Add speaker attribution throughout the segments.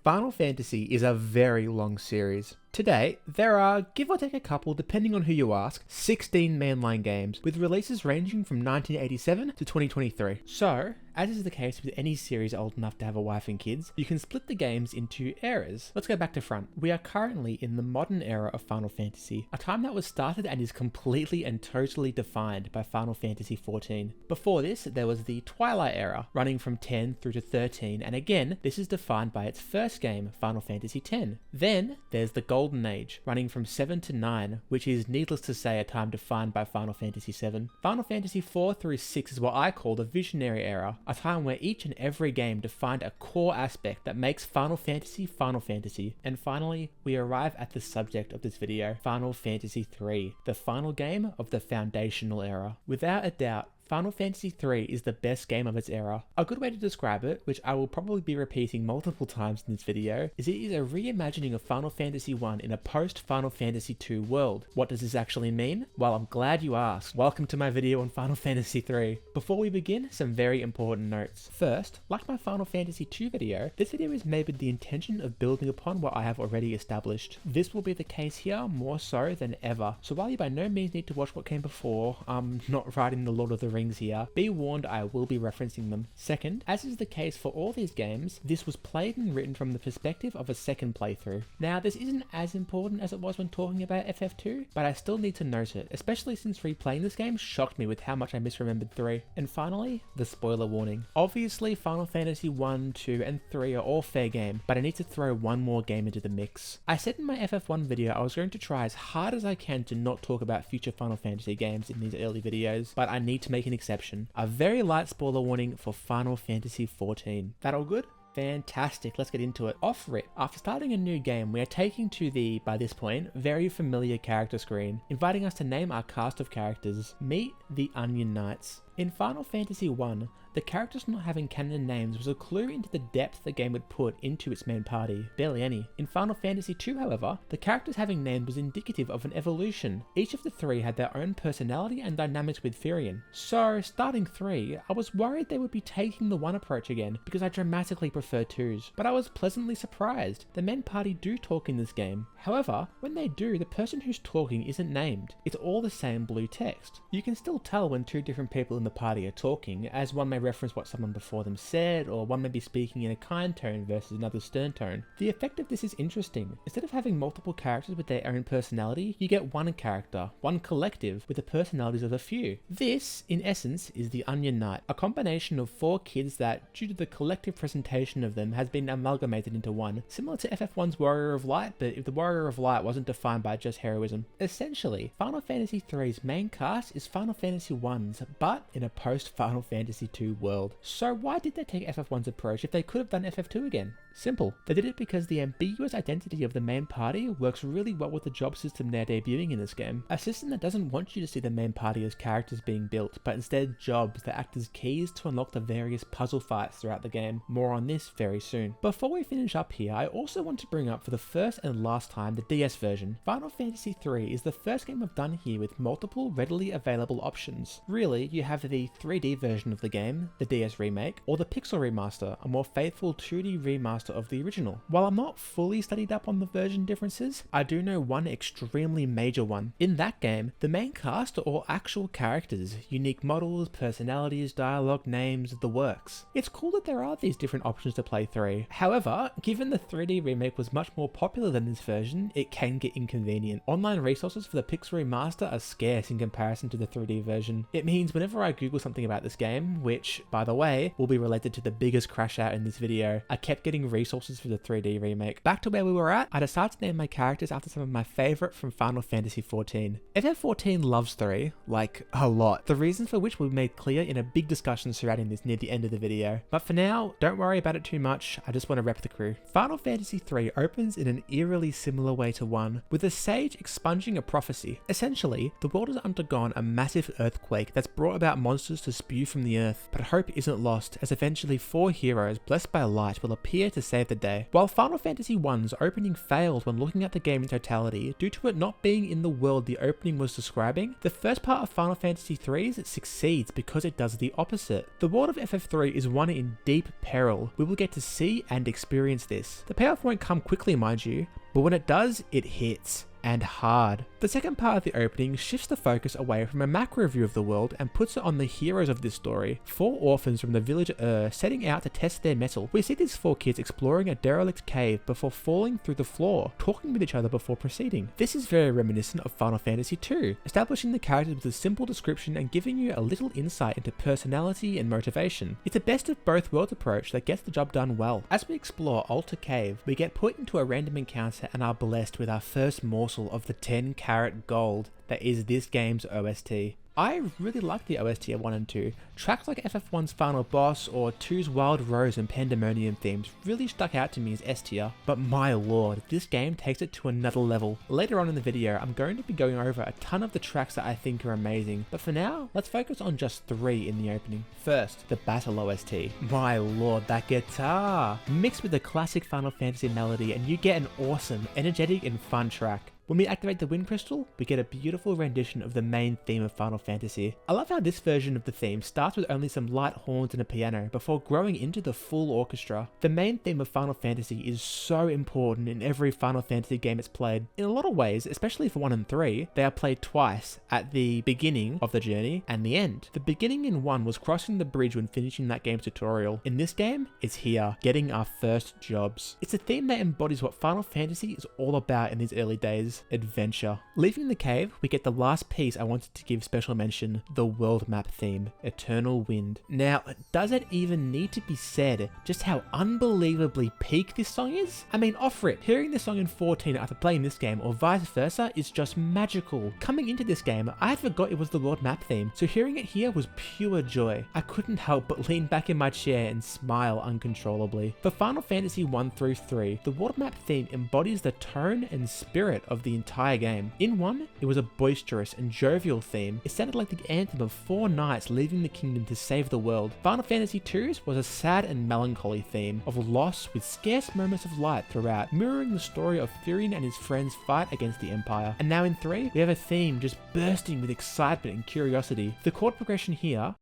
Speaker 1: Final Fantasy is a very long series. Today, there are, give or take a couple depending on who you ask, 16 mainline games, with releases ranging from 1987 to 2023. So, as is the case with any series old enough to have a wife and kids, you can split the games into eras. Let's go back to front. We are currently in the modern era of Final Fantasy, a time that was started and is completely and totally defined by Final Fantasy XIV. Before this, there was the Twilight era, running from 10 through to 13, and again, this is defined by its first game, Final Fantasy X. Then, there's the Golden Age, running from 7 to 9, which is needless to say a time defined by Final Fantasy VII. Final Fantasy IV through 6 is what I call the Visionary era, a time where each and every game defined a core aspect that makes Final Fantasy Final Fantasy. And finally, we arrive at the subject of this video, Final Fantasy III, the final game of the foundational era. Without a doubt, Final Fantasy III is the best game of its era. A good way to describe it, which I will probably be repeating multiple times in this video, is it is a reimagining of Final Fantasy I in a post-Final Fantasy II world. What does this actually mean? Well, I'm glad you asked. Welcome to my video on Final Fantasy III. Before we begin, some very important notes. First, like my Final Fantasy II video, this video is made with the intention of building upon what I have already established. This will be the case here more so than ever. So while you by no means need to watch what came before, I'm not writing the Lord of the Rings here, be warned I will be referencing them. Second, as is the case for all these games, this was played and written from the perspective of a second playthrough. Now this isn't as important as it was when talking about FF2, but I still need to note it, especially since replaying this game shocked me with how much I misremembered 3. And finally, the spoiler warning. Obviously Final Fantasy 1, 2 and 3 are all fair game, but I need to throw one more game into the mix. I said in my FF1 video I was going to try as hard as I can to not talk about future Final Fantasy games in these early videos, but I need to make an exception. A very light spoiler warning for Final Fantasy XIV. That all good? Fantastic, let's get into it. Off rip, after starting a new game, we are taking to the, by this point, very familiar character screen, inviting us to name our cast of characters. Meet the Onion Knights. In Final Fantasy I, the characters not having canon names was a clue into the depth the game would put into its main party. Barely any. In Final Fantasy II, however, the characters having names was indicative of an evolution. Each of the three had their own personality and dynamics with Firion. So, starting 3, I was worried they would be taking the 1 approach again, because I dramatically prefer 2s. But I was pleasantly surprised. The main party do talk in this game. However, when they do, the person who's talking isn't named. It's all the same blue text. You can still tell when two different people in the party are talking, as one may reference what someone before them said, or one may be speaking in a kind tone versus another stern tone. The effect of this is interesting. Instead of having multiple characters with their own personality, you get one character, one collective, with the personalities of a few. This, in essence, is the Onion Knight, a combination of 4 kids that, due to the collective presentation of them, has been amalgamated into one, similar to FF1's Warrior of Light, but if the Warrior of Light wasn't defined by just heroism. Essentially, Final Fantasy III's main cast is Final Fantasy I's, but in a post-Final Fantasy II world. So why did they take FF1's approach if they could have done FF2 again? Simple. They did it because the ambiguous identity of the main party works really well with the job system they're debuting in this game. A system that doesn't want you to see the main party as characters being built, but instead jobs that act as keys to unlock the various puzzle fights throughout the game. More on this very soon. Before we finish up here, I also want to bring up for the first and last time the DS version. Final Fantasy III is the first game I've done here with multiple readily available options. Really, you have the 3D version of the game, the DS remake, or the Pixel remaster, a more faithful 2D remaster of the original. While I'm not fully studied up on the version differences, I do know one extremely major one. In that game, the main cast are all actual characters, unique models, personalities, dialogue, names, the works. It's cool that there are these different options to play through. However, given the 3D remake was much more popular than this version, it can get inconvenient. Online resources for the Pixel remaster are scarce in comparison to the 3D version. It means whenever I Google something about this game, which, by the way, will be related to the biggest crash out in this video, I kept getting resources for the 3D remake. Back to where we were at, I decided to name my characters after some of my favourite from Final Fantasy XIV. FF14 loves 3, like a lot, the reasons for which will be made clear in a big discussion surrounding this near the end of the video. But for now, don't worry about it too much, I just want to rep the crew. Final Fantasy III opens in an eerily similar way to 1, with a sage expunging a prophecy. Essentially, the world has undergone a massive earthquake that's brought about monsters to spew from the earth, but hope isn't lost as eventually 4 heroes blessed by light will appear to to save the day. While Final Fantasy I's opening failed when looking at the game in totality due to it not being in the world the opening was describing, the first part of Final Fantasy III's succeeds because it does the opposite. The world of FF3 is one in deep peril. We will get to see and experience this. The payoff won't come quickly, mind you, but when it does, it hits. And hard. The second part of the opening shifts the focus away from a macro view of the world and puts it on the heroes of this story, 4 orphans from the village setting out to test their mettle. We see these 4 kids exploring a derelict cave before falling through the floor, talking with each other before proceeding. This is very reminiscent of Final Fantasy II, establishing the characters with a simple description and giving you a little insight into personality and motivation. It's a best of both worlds approach that gets the job done well. As we explore Altar Cave, we get put into a random encounter and are blessed with our first morsel of the 10-carat gold that is this game's OST. I really like the OST of 1 and 2. Tracks like FF1's Final Boss or 2's Wild Rose and Pandemonium themes really stuck out to me as S tier, but my lord, this game takes it to another level. Later on in the video, I'm going to be going over a ton of the tracks that I think are amazing, but for now, let's focus on just 3 in the opening. First, the Battle OST. My lord, that guitar! Mixed with the classic Final Fantasy melody and you get an awesome, energetic and fun track. When we activate the Wind Crystal, we get a beautiful rendition of the main theme of Final Fantasy. I love how this version of the theme starts with only some light horns and a piano before growing into the full orchestra. The main theme of Final Fantasy is so important in every Final Fantasy game it's played. In a lot of ways, especially for 1 and 3, they are played twice, at the beginning of the journey and the end. The beginning in 1 was crossing the bridge when finishing that game's tutorial. In this game, it's here, getting our first jobs. It's a theme that embodies what Final Fantasy is all about in these early days. Adventure. Leaving the cave, we get the last piece I wanted to give special mention, the world map theme, Eternal Wind. Now, does it even need to be said just how unbelievably peak this song is? I mean, off rip, hearing this song in 14 after playing this game or vice versa is just magical. Coming into this game, I had forgot it was the world map theme, so hearing it here was pure joy. I couldn't help but lean back in my chair and smile uncontrollably. For Final Fantasy 1 through 3, the world map theme embodies the tone and spirit of the entire game. In 1, it was a boisterous and jovial theme. It sounded like the anthem of 4 knights leaving the kingdom to save the world. Final Fantasy 2's was a sad and melancholy theme of loss with scarce moments of light throughout, mirroring the story of Firion and his friends' fight against the Empire. And now in 3, we have a theme just bursting with excitement and curiosity. The chord progression here,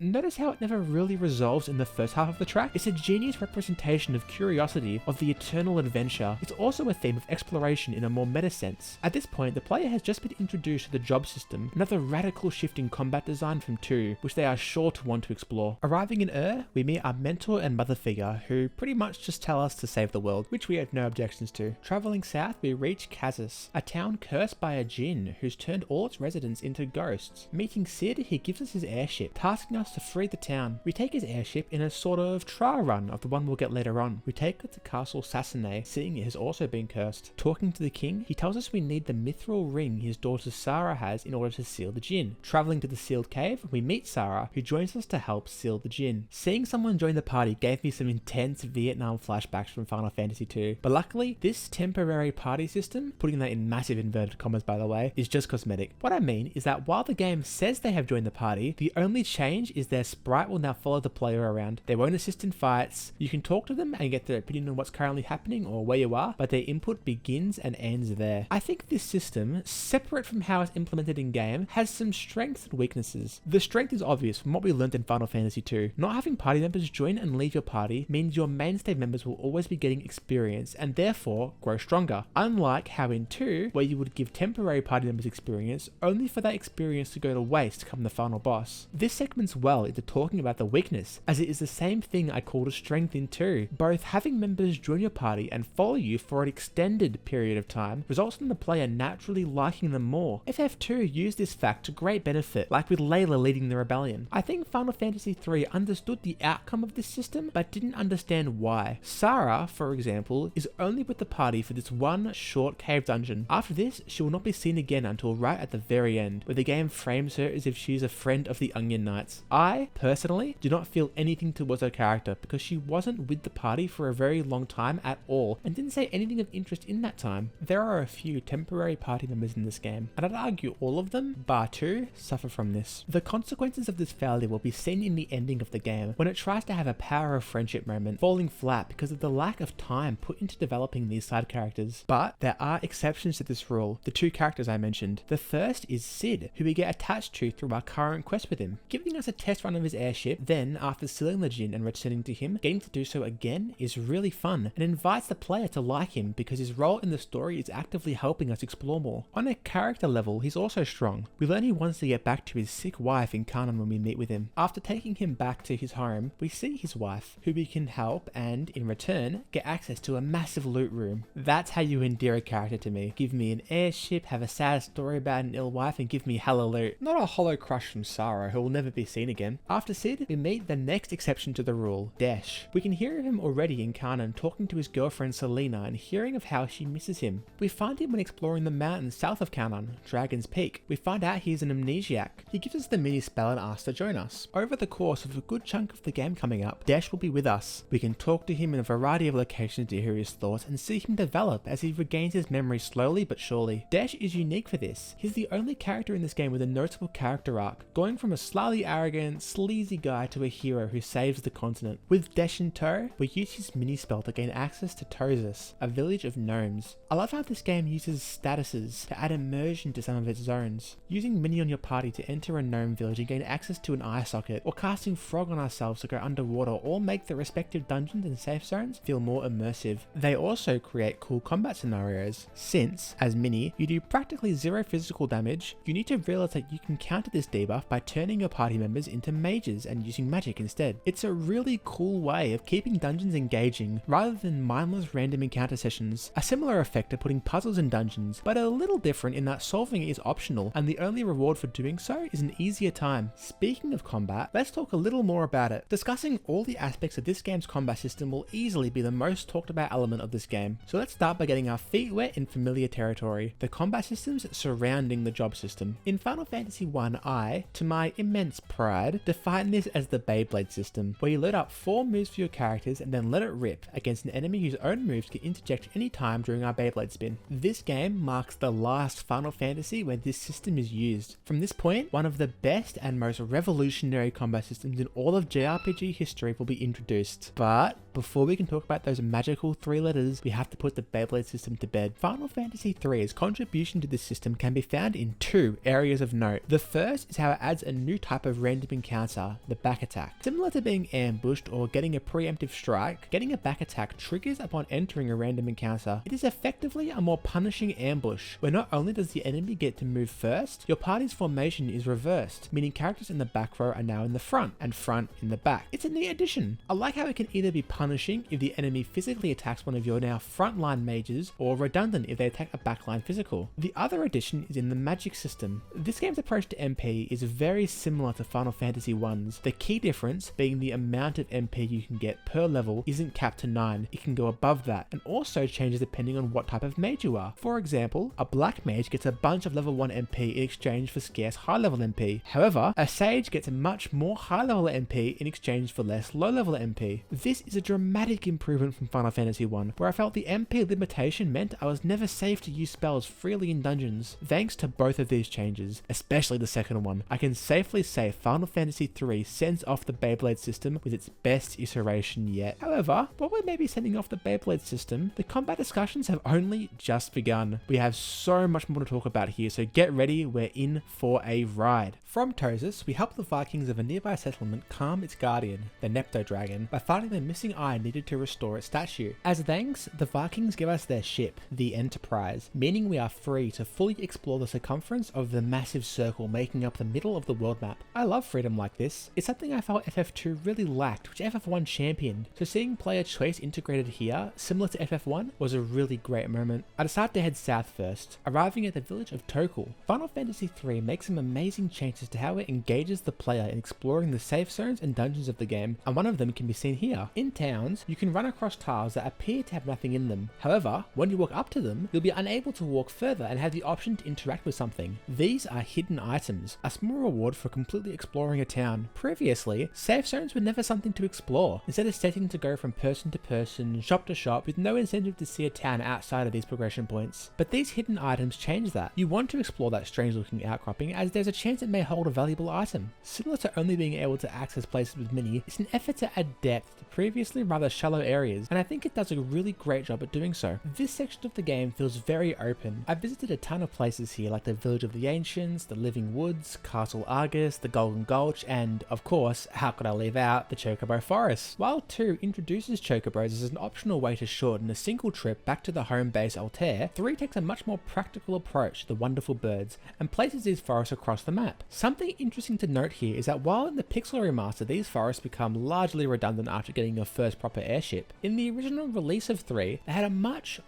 Speaker 1: notice how it never really resolves in the first half of the track? It's a genius representation of curiosity, of the eternal adventure. It's also a theme of exploration in a more meta sense. At this point, the player has just been introduced to the job system, another radical shift in combat design from 2, which they are sure to want to explore. Arriving in we meet our mentor and mother figure, who pretty much just tell us to save the world, which we have no objections to. Traveling south, we reach Kazis, a town cursed by a djinn who's turned all its residents into ghosts. Meeting Sid, he gives us his airship, tasking us to free the town. We take his airship in a sort of trial run of the one we'll get later on. We take it to Castle Sassanay, seeing it has also been cursed. Talking to the king, he tells us we need the mithril ring his daughter Sarah has in order to seal the djinn. Traveling to the sealed cave, we meet Sarah, who joins us to help seal the djinn. Seeing someone join the party gave me some intense Vietnam flashbacks from Final Fantasy II, but luckily, this temporary party system, putting that in massive inverted commas by the way, is just cosmetic. What I mean is that while the game says they have joined the party, the only change is their sprite will now follow the player around. They won't assist in fights. You can talk to them and get their opinion on what's currently happening or where you are, but their input begins and ends there. I think this system, separate from how it's implemented in game, has some strengths and weaknesses. The strength is obvious from what we learned in Final Fantasy II. Not having party members join and leave your party means your mainstay members will always be getting experience and therefore grow stronger. Unlike how in 2, where you would give temporary party members experience only for that experience to go to waste come the final boss. This segments well into talking about the weakness, as it is the same thing I called a strength in 2. Both having members join your party and follow you for an extended period of time results in the player naturally liking them more. FF2 used this fact to great benefit, like with Layla leading the rebellion. I think Final Fantasy III understood the outcome of this system, but didn't understand why. Sarah, for example, is only with the party for this one short cave dungeon. After this, she will not be seen again until right at the very end, where the game frames her as if she's a friend of the Onion Knights. I, personally, do not feel anything towards her character because she wasn't with the party for a very long time at all and didn't say anything of interest in that time. There are a few temporary party members in this game, and I'd argue all of them, bar two, suffer from this. The consequences of this failure will be seen in the ending of the game when it tries to have a power of friendship moment falling flat because of the lack of time put into developing these side characters. But there are exceptions to this rule, the two characters I mentioned. The first is Sid, who we get attached to through our current quest with him, giving us a test run of his airship. Then, after sealing the gin and returning to him, getting to do so again is really fun and invites the player to like him because his role in the story is actively helping us explore more. On a character level, he's also strong. We learn he wants to get back to his sick wife in Kanan when we meet with him. After taking him back to his home, we see his wife, who we can help and, in return, get access to a massive loot room. That's how you endear a character to me. Give me an airship, have a sad story about an ill wife, and give me hella loot. Not a hollow crush from Sarah, who will never be seen again. After Sid, we meet the next exception to the rule, Desh. We can hear of him already in Kanan talking to his girlfriend Selena and hearing of how she misses him. We find him when exploring the mountains south of Kanan, Dragon's Peak. We find out he's an amnesiac. He gives us the mini spell and asks to join us. Over the course of a good chunk of the game coming up, Desh will be with us. We can talk to him in a variety of locations to hear his thoughts and see him develop as he regains his memory slowly but surely. Desh is unique for this. He's the only character in this game with a notable character arc, going from a slightly arrogant, sleazy guy to a hero who saves the continent. With Desh in tow, we use his mini spell to gain access to Tozus, a village of gnomes. I love how this game uses statuses to add immersion to some of its zones. Using mini on your party to enter a gnome village and gain access to an eye socket, or casting frog on ourselves to go underwater, all make the respective dungeons and safe zones feel more immersive. They also create cool combat scenarios. Since, as mini, you do practically zero physical damage, you need to realize that you can counter this debuff by turning your party members into mages and using magic instead. It's a really cool way of keeping dungeons engaging rather than mindless random encounter sessions. A similar effect to putting puzzles in dungeons, but a little different in that solving it is optional and the only reward for doing so is an easier time. Speaking of combat, let's talk a little more about it. Discussing all the aspects of this game's combat system will easily be the most talked about element of this game. So let's start by getting our feet wet in familiar territory, the combat systems surrounding the job system. In Final Fantasy I, to my immense pride, define this as the Beyblade system, where you load up 4 moves for your characters and then let it rip against an enemy whose own moves can interject any time during our Beyblade spin. This game marks the last Final Fantasy where this system is used. From this point, one of the best and most revolutionary combat systems in all of JRPG history will be introduced. But before we can talk about those magical 3 letters, we have to put the Beyblade system to bed. Final Fantasy III's contribution to this system can be found in 2 areas of note. The first is how it adds a new type of random encounter, the back attack. Similar to being ambushed or getting a preemptive strike, getting a back attack triggers upon entering a random encounter. It is effectively a more punishing ambush, where not only does the enemy get to move first, your party's formation is reversed, meaning characters in the back row are now in the front, and front in the back. It's a neat addition. I like how it can either be punishing if the enemy physically attacks one of your now frontline mages, or redundant if they attack a backline physical. The other addition is in the magic system. This game's approach to MP is very similar to Final Fantasy I's. The key difference being the amount of MP you can get per level isn't capped to 9, it can go above that, and also changes depending on what type of mage you are. For example, a black mage gets a bunch of level 1 MP in exchange for scarce high level MP. However, a sage gets much more high level MP in exchange for less low level MP. This is a dramatic improvement from Final Fantasy I, where I felt the MP limitation meant I was never safe to use spells freely in dungeons. Thanks to both of these changes, especially the second one, I can safely say Final Fantasy III sends off the Beyblade system with its best iteration yet. However, while we may be sending off the Beyblade system, the combat discussions have only just begun. We have so much more to talk about here, so get ready, we're in for a ride. From Tozus, we help the Vikings of a nearby settlement calm its guardian, the Nepto dragon, by finding the missing eye needed to restore its statue. As thanks, the Vikings give us their ship, the Enterprise, meaning we are free to fully explore the circumference of the massive circle making up the middle of the world map. I love freedom like this. It's something I felt FF2 really lacked, which FF1 championed, so seeing player choice integrated here, similar to FF1, was a really great moment. I decided to head south first, arriving at the village of Tokul. Final Fantasy III makes some amazing changes to how it engages the player in exploring the safe zones and dungeons of the game, and one of them can be seen here. In town, towns, you can run across tiles that appear to have nothing in them. However, when you walk up to them, you'll be unable to walk further and have the option to interact with something. These are hidden items, a small reward for completely exploring a town. Previously, safe zones were never something to explore, instead of setting to go from person to person, shop to shop, with no incentive to see a town outside of these progression points. But these hidden items change that. You want to explore that strange looking outcropping as there's a chance it may hold a valuable item. Similar to only being able to access places with mini, it's an effort to add depth to previously rather shallow areas, and I think it does a really great job at doing so. This section of the game feels very open. I visited a ton of places here like the Village of the Ancients, the Living Woods, Castle Argus, the Golden Gulch, and of course, how could I leave out the Chocobo Forest? While 2 introduces Chocobos as an optional way to shorten a single trip back to the home base Altair, 3 takes a much more practical approach to the wonderful birds and places these forests across the map. Something interesting to note here is that while in the Pixel remaster these forests become largely redundant after getting your first proper airship, in the original release of 3 they had a much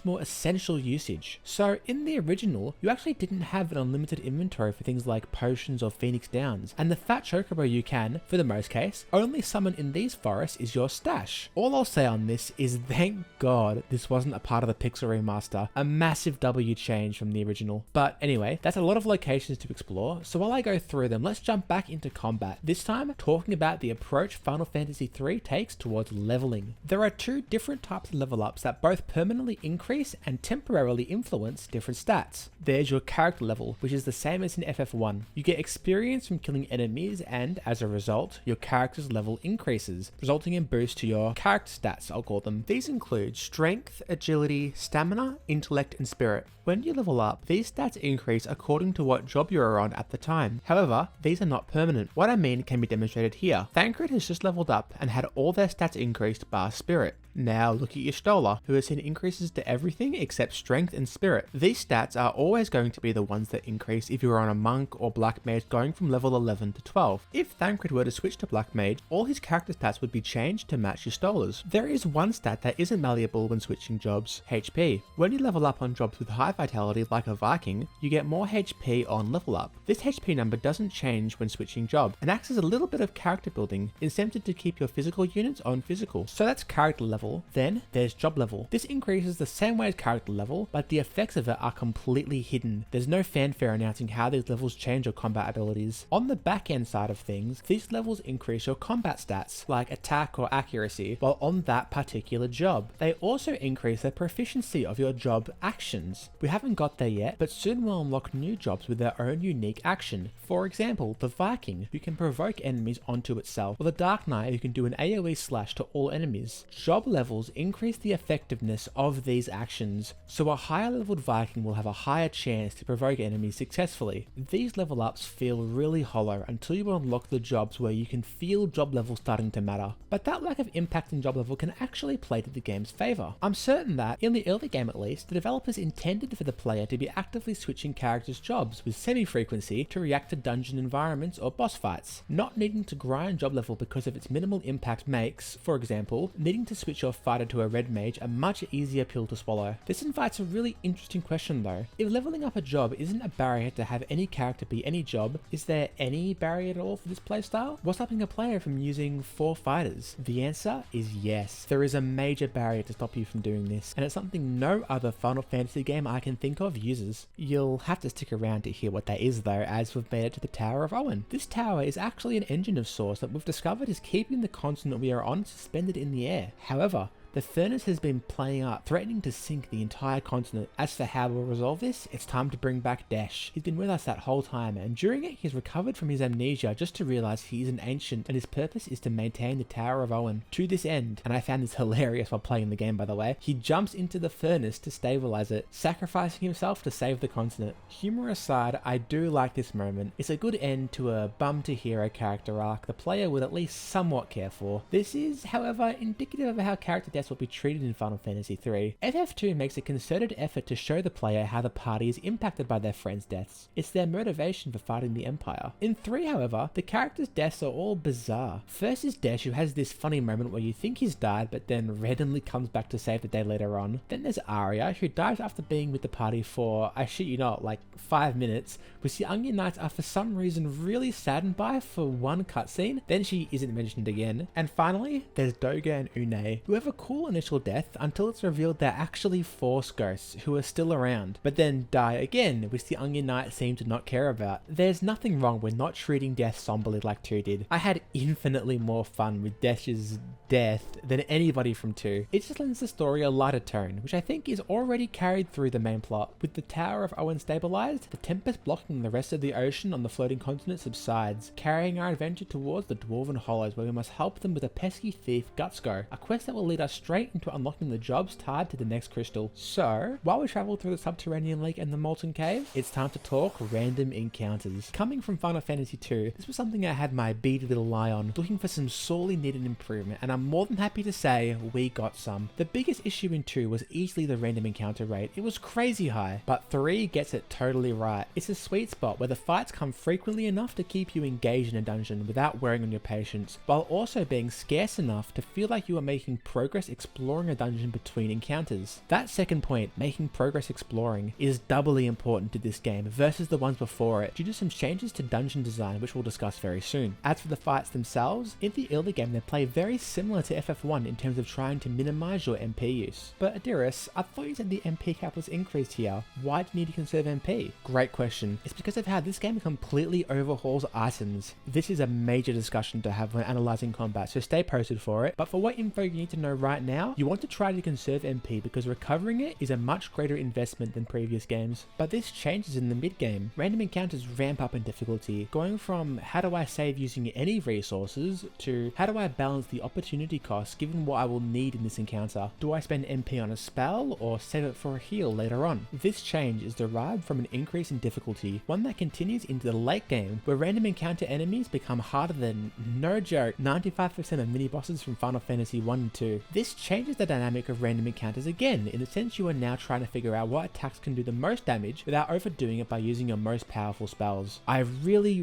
Speaker 1: more essential usage. So in the original you actually didn't have an unlimited inventory for things like potions or Phoenix Downs, and the fat chocobo you can, for the most case, only summon in these forests is your stash. All I'll say on this is thank God this wasn't a part of the Pixel remaster, a massive W change from the original. But anyway, that's a lot of locations to explore, so while I go through them, let's jump back into combat, this time talking about the approach Final Fantasy III takes towards leveling. There are 2 different types of level ups that both permanently increase and temporarily influence different stats. There's your character level, which is the same as in FF1. You get experience from killing enemies, and as a result, your character's level increases, resulting in boosts to your character stats, I'll call them. These include strength, agility, stamina, intellect, and spirit. When you level up, these stats increase according to what job you are on at the time. However, these are not permanent. What I mean can be demonstrated here. Thancred has just leveled up and had all their stats increased bar spirit. Now look at your Stola, who has seen increases to everything except strength and spirit. These stats are always going to be the ones that increase if you are on a monk or black mage going from level 11 to 12. If Thancred were to switch to black mage, all his character stats would be changed to match your Stola's. There is one stat that isn't malleable when switching jobs, HP. When you level up on jobs with high vitality like a Viking, you get more HP on level up. This HP number doesn't change when switching job, and acts as a little bit of character building, incentive to keep your physical units on physical. So that's character level. Then there's job level. This increases the same way as character level, but the effects of it are completely hidden. There's no fanfare announcing how these levels change your combat abilities. On the back end side of things, these levels increase your combat stats, like attack or accuracy, while on that particular job. They also increase the proficiency of your job actions. We haven't got there yet, but soon we'll unlock new jobs with their own unique action. For example, the Viking, who can provoke enemies onto itself, or the Dark Knight, who can do an AoE slash to all enemies. Job levels increase the effectiveness of these actions, so a higher leveled Viking will have a higher chance to provoke enemies successfully. These level ups feel really hollow until you unlock the jobs where you can feel job level starting to matter, but that lack of impact in job level can actually play to the game's favour. I'm certain that, in the early game at least, the developers intended for the player to be actively switching characters' jobs with semi-frequency to react to dungeon environments or boss fights. Not needing to grind job level because of its minimal impact makes, for example, needing to switch your fighter to a red mage a much easier pill to swallow. This invites a really interesting question though. If leveling up a job isn't a barrier to have any character be any job, is there any barrier at all for this playstyle? What's stopping a player from using 4 fighters? The answer is yes. There is a major barrier to stop you from doing this, and it's something no other Final Fantasy game I can think of uses. You'll have to stick around to hear what that is though, as we've made it to the Tower of Owen. This tower is actually an engine of sorts that we've discovered is keeping the continent we are on suspended in the air. However, the furnace has been playing up, threatening to sink the entire continent. As for how we'll resolve this, it's time to bring back Desh. He's been with us that whole time, and during it he's recovered from his amnesia just to realise he's an ancient and his purpose is to maintain the Tower of Owen. To this end, and I found this hilarious while playing the game by the way, he jumps into the furnace to stabilise it, sacrificing himself to save the continent. Humour aside, I do like this moment. It's a good end to a bum to hero character arc the player would at least somewhat care for. This is, however, indicative of how character deaths deaths will be treated in Final Fantasy III. FF2 makes a concerted effort to show the player how the party is impacted by their friends' deaths. It's their motivation for fighting the Empire. In 3, however, the characters' deaths are all bizarre. First is Desh, who has this funny moment where you think he's died but then randomly comes back to save the day later on. Then there's Arya, who dies after being with the party for, I shit you not, like 5 minutes, which the Onion Knights are for some reason really saddened by for one cutscene, then she isn't mentioned again. And finally, there's Doga and Une, who have a cool initial death until it's revealed they're actually Force ghosts who are still around, but then die again, which the Onion Knights seem to not care about. There's nothing wrong with not treating death somberly like 2 did. I had infinitely more fun with Desh's death than anybody from 2. It just lends the story a lighter tone, which I think is already carried through the main plot. With the Tower of Owen stabilized, the tempest blocking the rest of the ocean on the floating continent subsides, carrying our adventure towards the Dwarven Hollows, where we must help them with a pesky thief Gutsco, a quest that will lead us straight into unlocking the jobs tied to the next crystal. So, while we travel through the subterranean lake and the molten cave, it's time to talk random encounters. Coming from Final Fantasy II, this was something I had my beady little eye on, looking for some sorely needed improvement, and I'm more than happy to say we got some. The biggest issue in 2 was easily the random encounter rate. It was crazy high, but 3 gets it totally right. It's a sweet spot where the fights come frequently enough to keep you engaged in a dungeon without wearing on your patience, while also being scarce enough to feel like you are making progress exploring a dungeon between encounters. That second point, making progress exploring, is doubly important to this game versus the ones before it, due to some changes to dungeon design which we'll discuss very soon. As for the fights themselves, in the early game they play very similar to FF1 in terms of trying to minimize your MP use. But Adiris, I thought you said the MP cap was increased here. Why do you need to conserve MP? Great question. It's because of how this game completely overhauls items. This is a major discussion to have when analysing combat, so stay posted for it. But for what info you need to know right now, you want to try to conserve MP because recovering it is a much greater investment than previous games. But this changes in the mid-game. Random encounters ramp up in difficulty, going from how do I save using any resources to how do I balance the opportunity cost given what I will need in this encounter. Do I spend MP on a spell or save it for a heal later on? This change is derived from an increase in difficulty, one that continues into the late game where random encounter enemies become harder than, no joke, 95% of mini-bosses from Final Fantasy 1 and 2. This changes the dynamic of random encounters again, in the sense you are now trying to figure out what attacks can do the most damage without overdoing it by using your most powerful spells. I really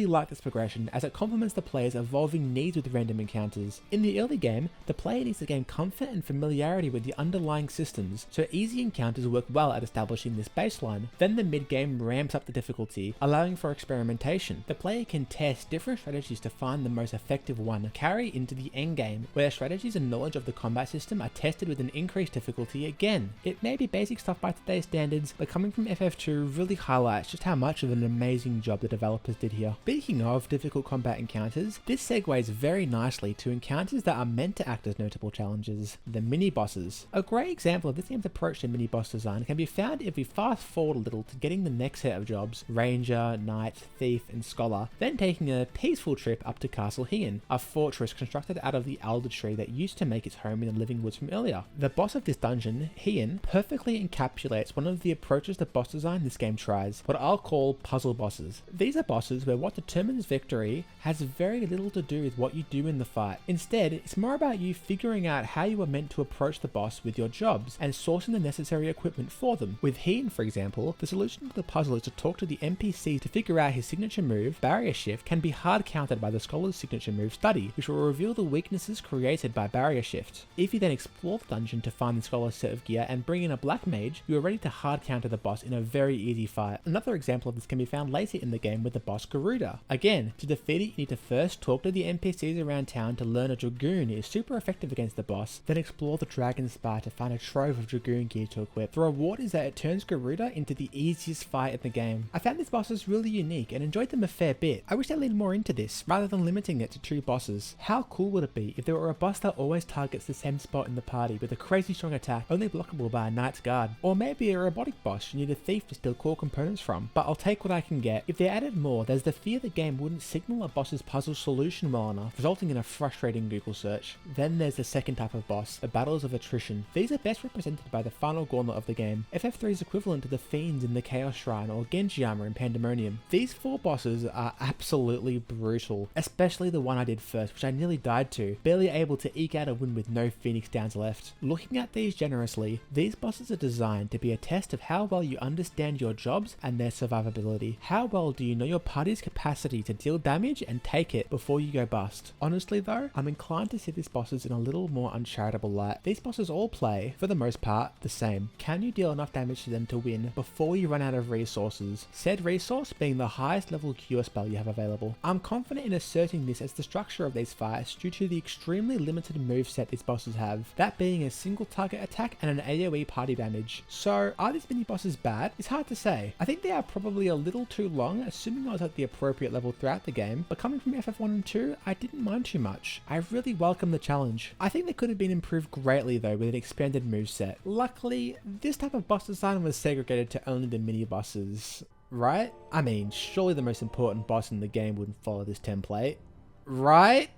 Speaker 1: like this progression as it complements the player's evolving needs with random encounters. In the early game, the player needs to gain comfort and familiarity with the underlying systems, so easy encounters work well at establishing this baseline. Then the mid-game ramps up the difficulty, allowing for experimentation. The player can test different strategies to find the most effective one, carry into the endgame, where their strategies and knowledge of the combat system are tested with an increased difficulty again. It may be basic stuff by today's standards, but coming from FF2 really highlights just how much of an amazing job the developers did here. Speaking of difficult combat encounters, this segues very nicely to encounters that are meant to act as notable challenges, the mini-bosses. A great example of this game's approach to mini-boss design can be found if we fast forward a little to getting the next set of jobs, Ranger, Knight, Thief, and Scholar, then taking a peaceful trip up to Castle Hien, a fortress constructed out of the Elder Tree that used to make its home in the Living Woods from earlier. The boss of this dungeon, Hien, perfectly encapsulates one of the approaches to boss design this game tries, what I'll call puzzle bosses. These are bosses where what determines victory has very little to do with what you do in the fight. Instead, it's more about you figuring out how you are meant to approach the boss with your jobs and sourcing the necessary equipment for them. With Hien, for example, the solution to the puzzle is to talk to the NPC to figure out his signature move. Barrier Shift can be hard countered by the Scholar's signature move Study, which will reveal the weaknesses created by Barrier Shift. If you then explore the dungeon to find the Scholar's set of gear and bring in a Black Mage, you are ready to hard counter the boss in a very easy fight. Another example of this can be found later in the game with the boss Garuda. Again, to defeat it you need to first talk to the NPCs around town to learn a Dragoon is super effective against the boss, then explore the Dragon Spire to find a trove of Dragoon gear to equip. The reward is that it turns Garuda into the easiest fight in the game. I found these bosses really unique and enjoyed them a fair bit. I wish they leaned more into this, rather than limiting it to 2 bosses. How cool would it be if there were a boss that always targets the same spot in the party with a crazy strong attack, only blockable by a Knight's Guard? Or maybe a robotic boss you need a thief to steal core components from. But I'll take what I can get. If they added more, there's the fear the game wouldn't signal a boss's puzzle solution well enough, resulting in a frustrating vehicle search. Then there's the second type of boss, the battles of attrition. These are best represented by the final gauntlet of the game, FF3's equivalent to the fiends in the Chaos Shrine or Genji armor in Pandemonium. These 4 bosses are absolutely brutal, especially the one I did first, which I nearly died to, barely able to eke out a win with no Phoenix Downs left. Looking at these generously, these bosses are designed to be a test of how well you understand your jobs and their survivability. How well do you know your party's capacity to deal damage and take it before you go bust? Honestly though, I'm inclined to see these bosses in a little more uncharitable light. These bosses all play, for the most part, the same. Can you deal enough damage to them to win before you run out of resources? Said resource being the highest level cure spell you have available. I'm confident in asserting this as the structure of these fights due to the extremely limited moveset these bosses have, that being a single target attack and an AoE party damage. So are these mini bosses bad? It's hard to say. I think they are probably a little too long, assuming I was at the appropriate level throughout the game, but coming from FF1 and 2, I didn't mind too much. I really welcome the challenge. I think they could have been improved greatly though with an expanded moveset. Luckily, this type of boss design was segregated to only the mini bosses, right? I mean, surely the most important boss in the game wouldn't follow this template, right?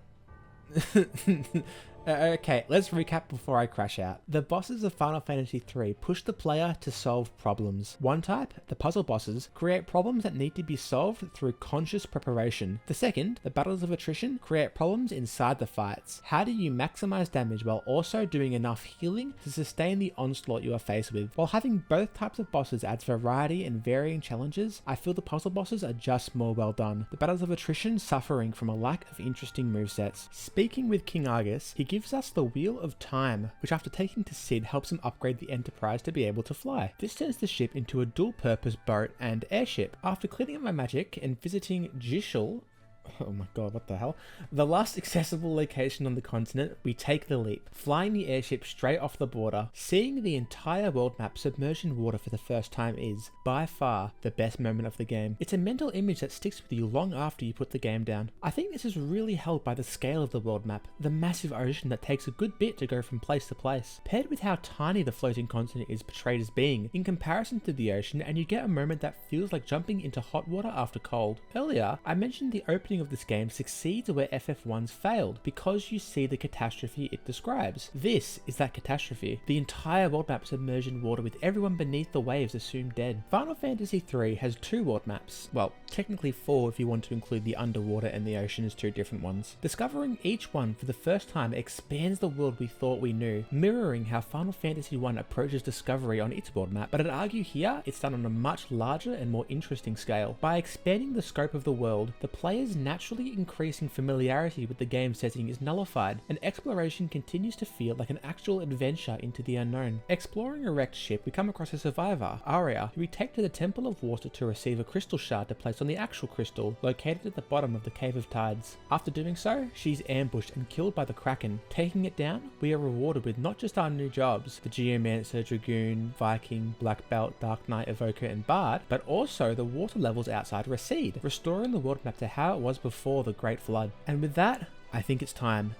Speaker 1: Okay, let's recap before I crash out. The bosses of Final Fantasy III push the player to solve problems. One type, the puzzle bosses, create problems that need to be solved through conscious preparation. The second, the battles of attrition, create problems inside the fights. How do you maximize damage while also doing enough healing to sustain the onslaught you are faced with? While having both types of bosses adds variety and varying challenges, I feel the puzzle bosses are just more well done. The battles of attrition suffering from a lack of interesting movesets. Speaking with King Argus, he gives us the Wheel of Time, which after taking to Sid helps him upgrade the Enterprise to be able to fly. This turns the ship into a dual-purpose boat and airship. After cleaning up my magic and visiting Jishul, oh my god, what the hell? The last accessible location on the continent, we take the leap, flying the airship straight off the border. Seeing the entire world map submerged in water for the first time is, by far, the best moment of the game. It's a mental image that sticks with you long after you put the game down. I think this is really helped by the scale of the world map, the massive ocean that takes a good bit to go from place to place, paired with how tiny the floating continent is portrayed as being in comparison to the ocean, and you get a moment that feels like jumping into hot water after cold. Earlier, I mentioned the opening of this game succeeds where FF1's failed because you see the catastrophe it describes. This is that catastrophe. The entire world map submerged in water with everyone beneath the waves assumed dead. Final Fantasy III has 2 world maps. Well, technically 4 if you want to include the underwater and the ocean as 2 different ones. Discovering each one for the first time expands the world we thought we knew, mirroring how Final Fantasy I approaches discovery on its world map, but I'd argue here it's done on a much larger and more interesting scale. By expanding the scope of the world, the player's naturally increasing familiarity with the game setting is nullified, and exploration continues to feel like an actual adventure into the unknown. Exploring a wrecked ship, we come across a survivor, Arya, who we take to the Temple of Water to receive a crystal shard to place on the actual crystal, located at the bottom of the Cave of Tides. After doing so, she's ambushed and killed by the Kraken. Taking it down, we are rewarded with not just our new jobs, the Geomancer, Dragoon, Viking, Black Belt, Dark Knight, Evoker, and Bard, but also the water levels outside recede, restoring the world map to how it was before the Great Flood. And with that, I think it's time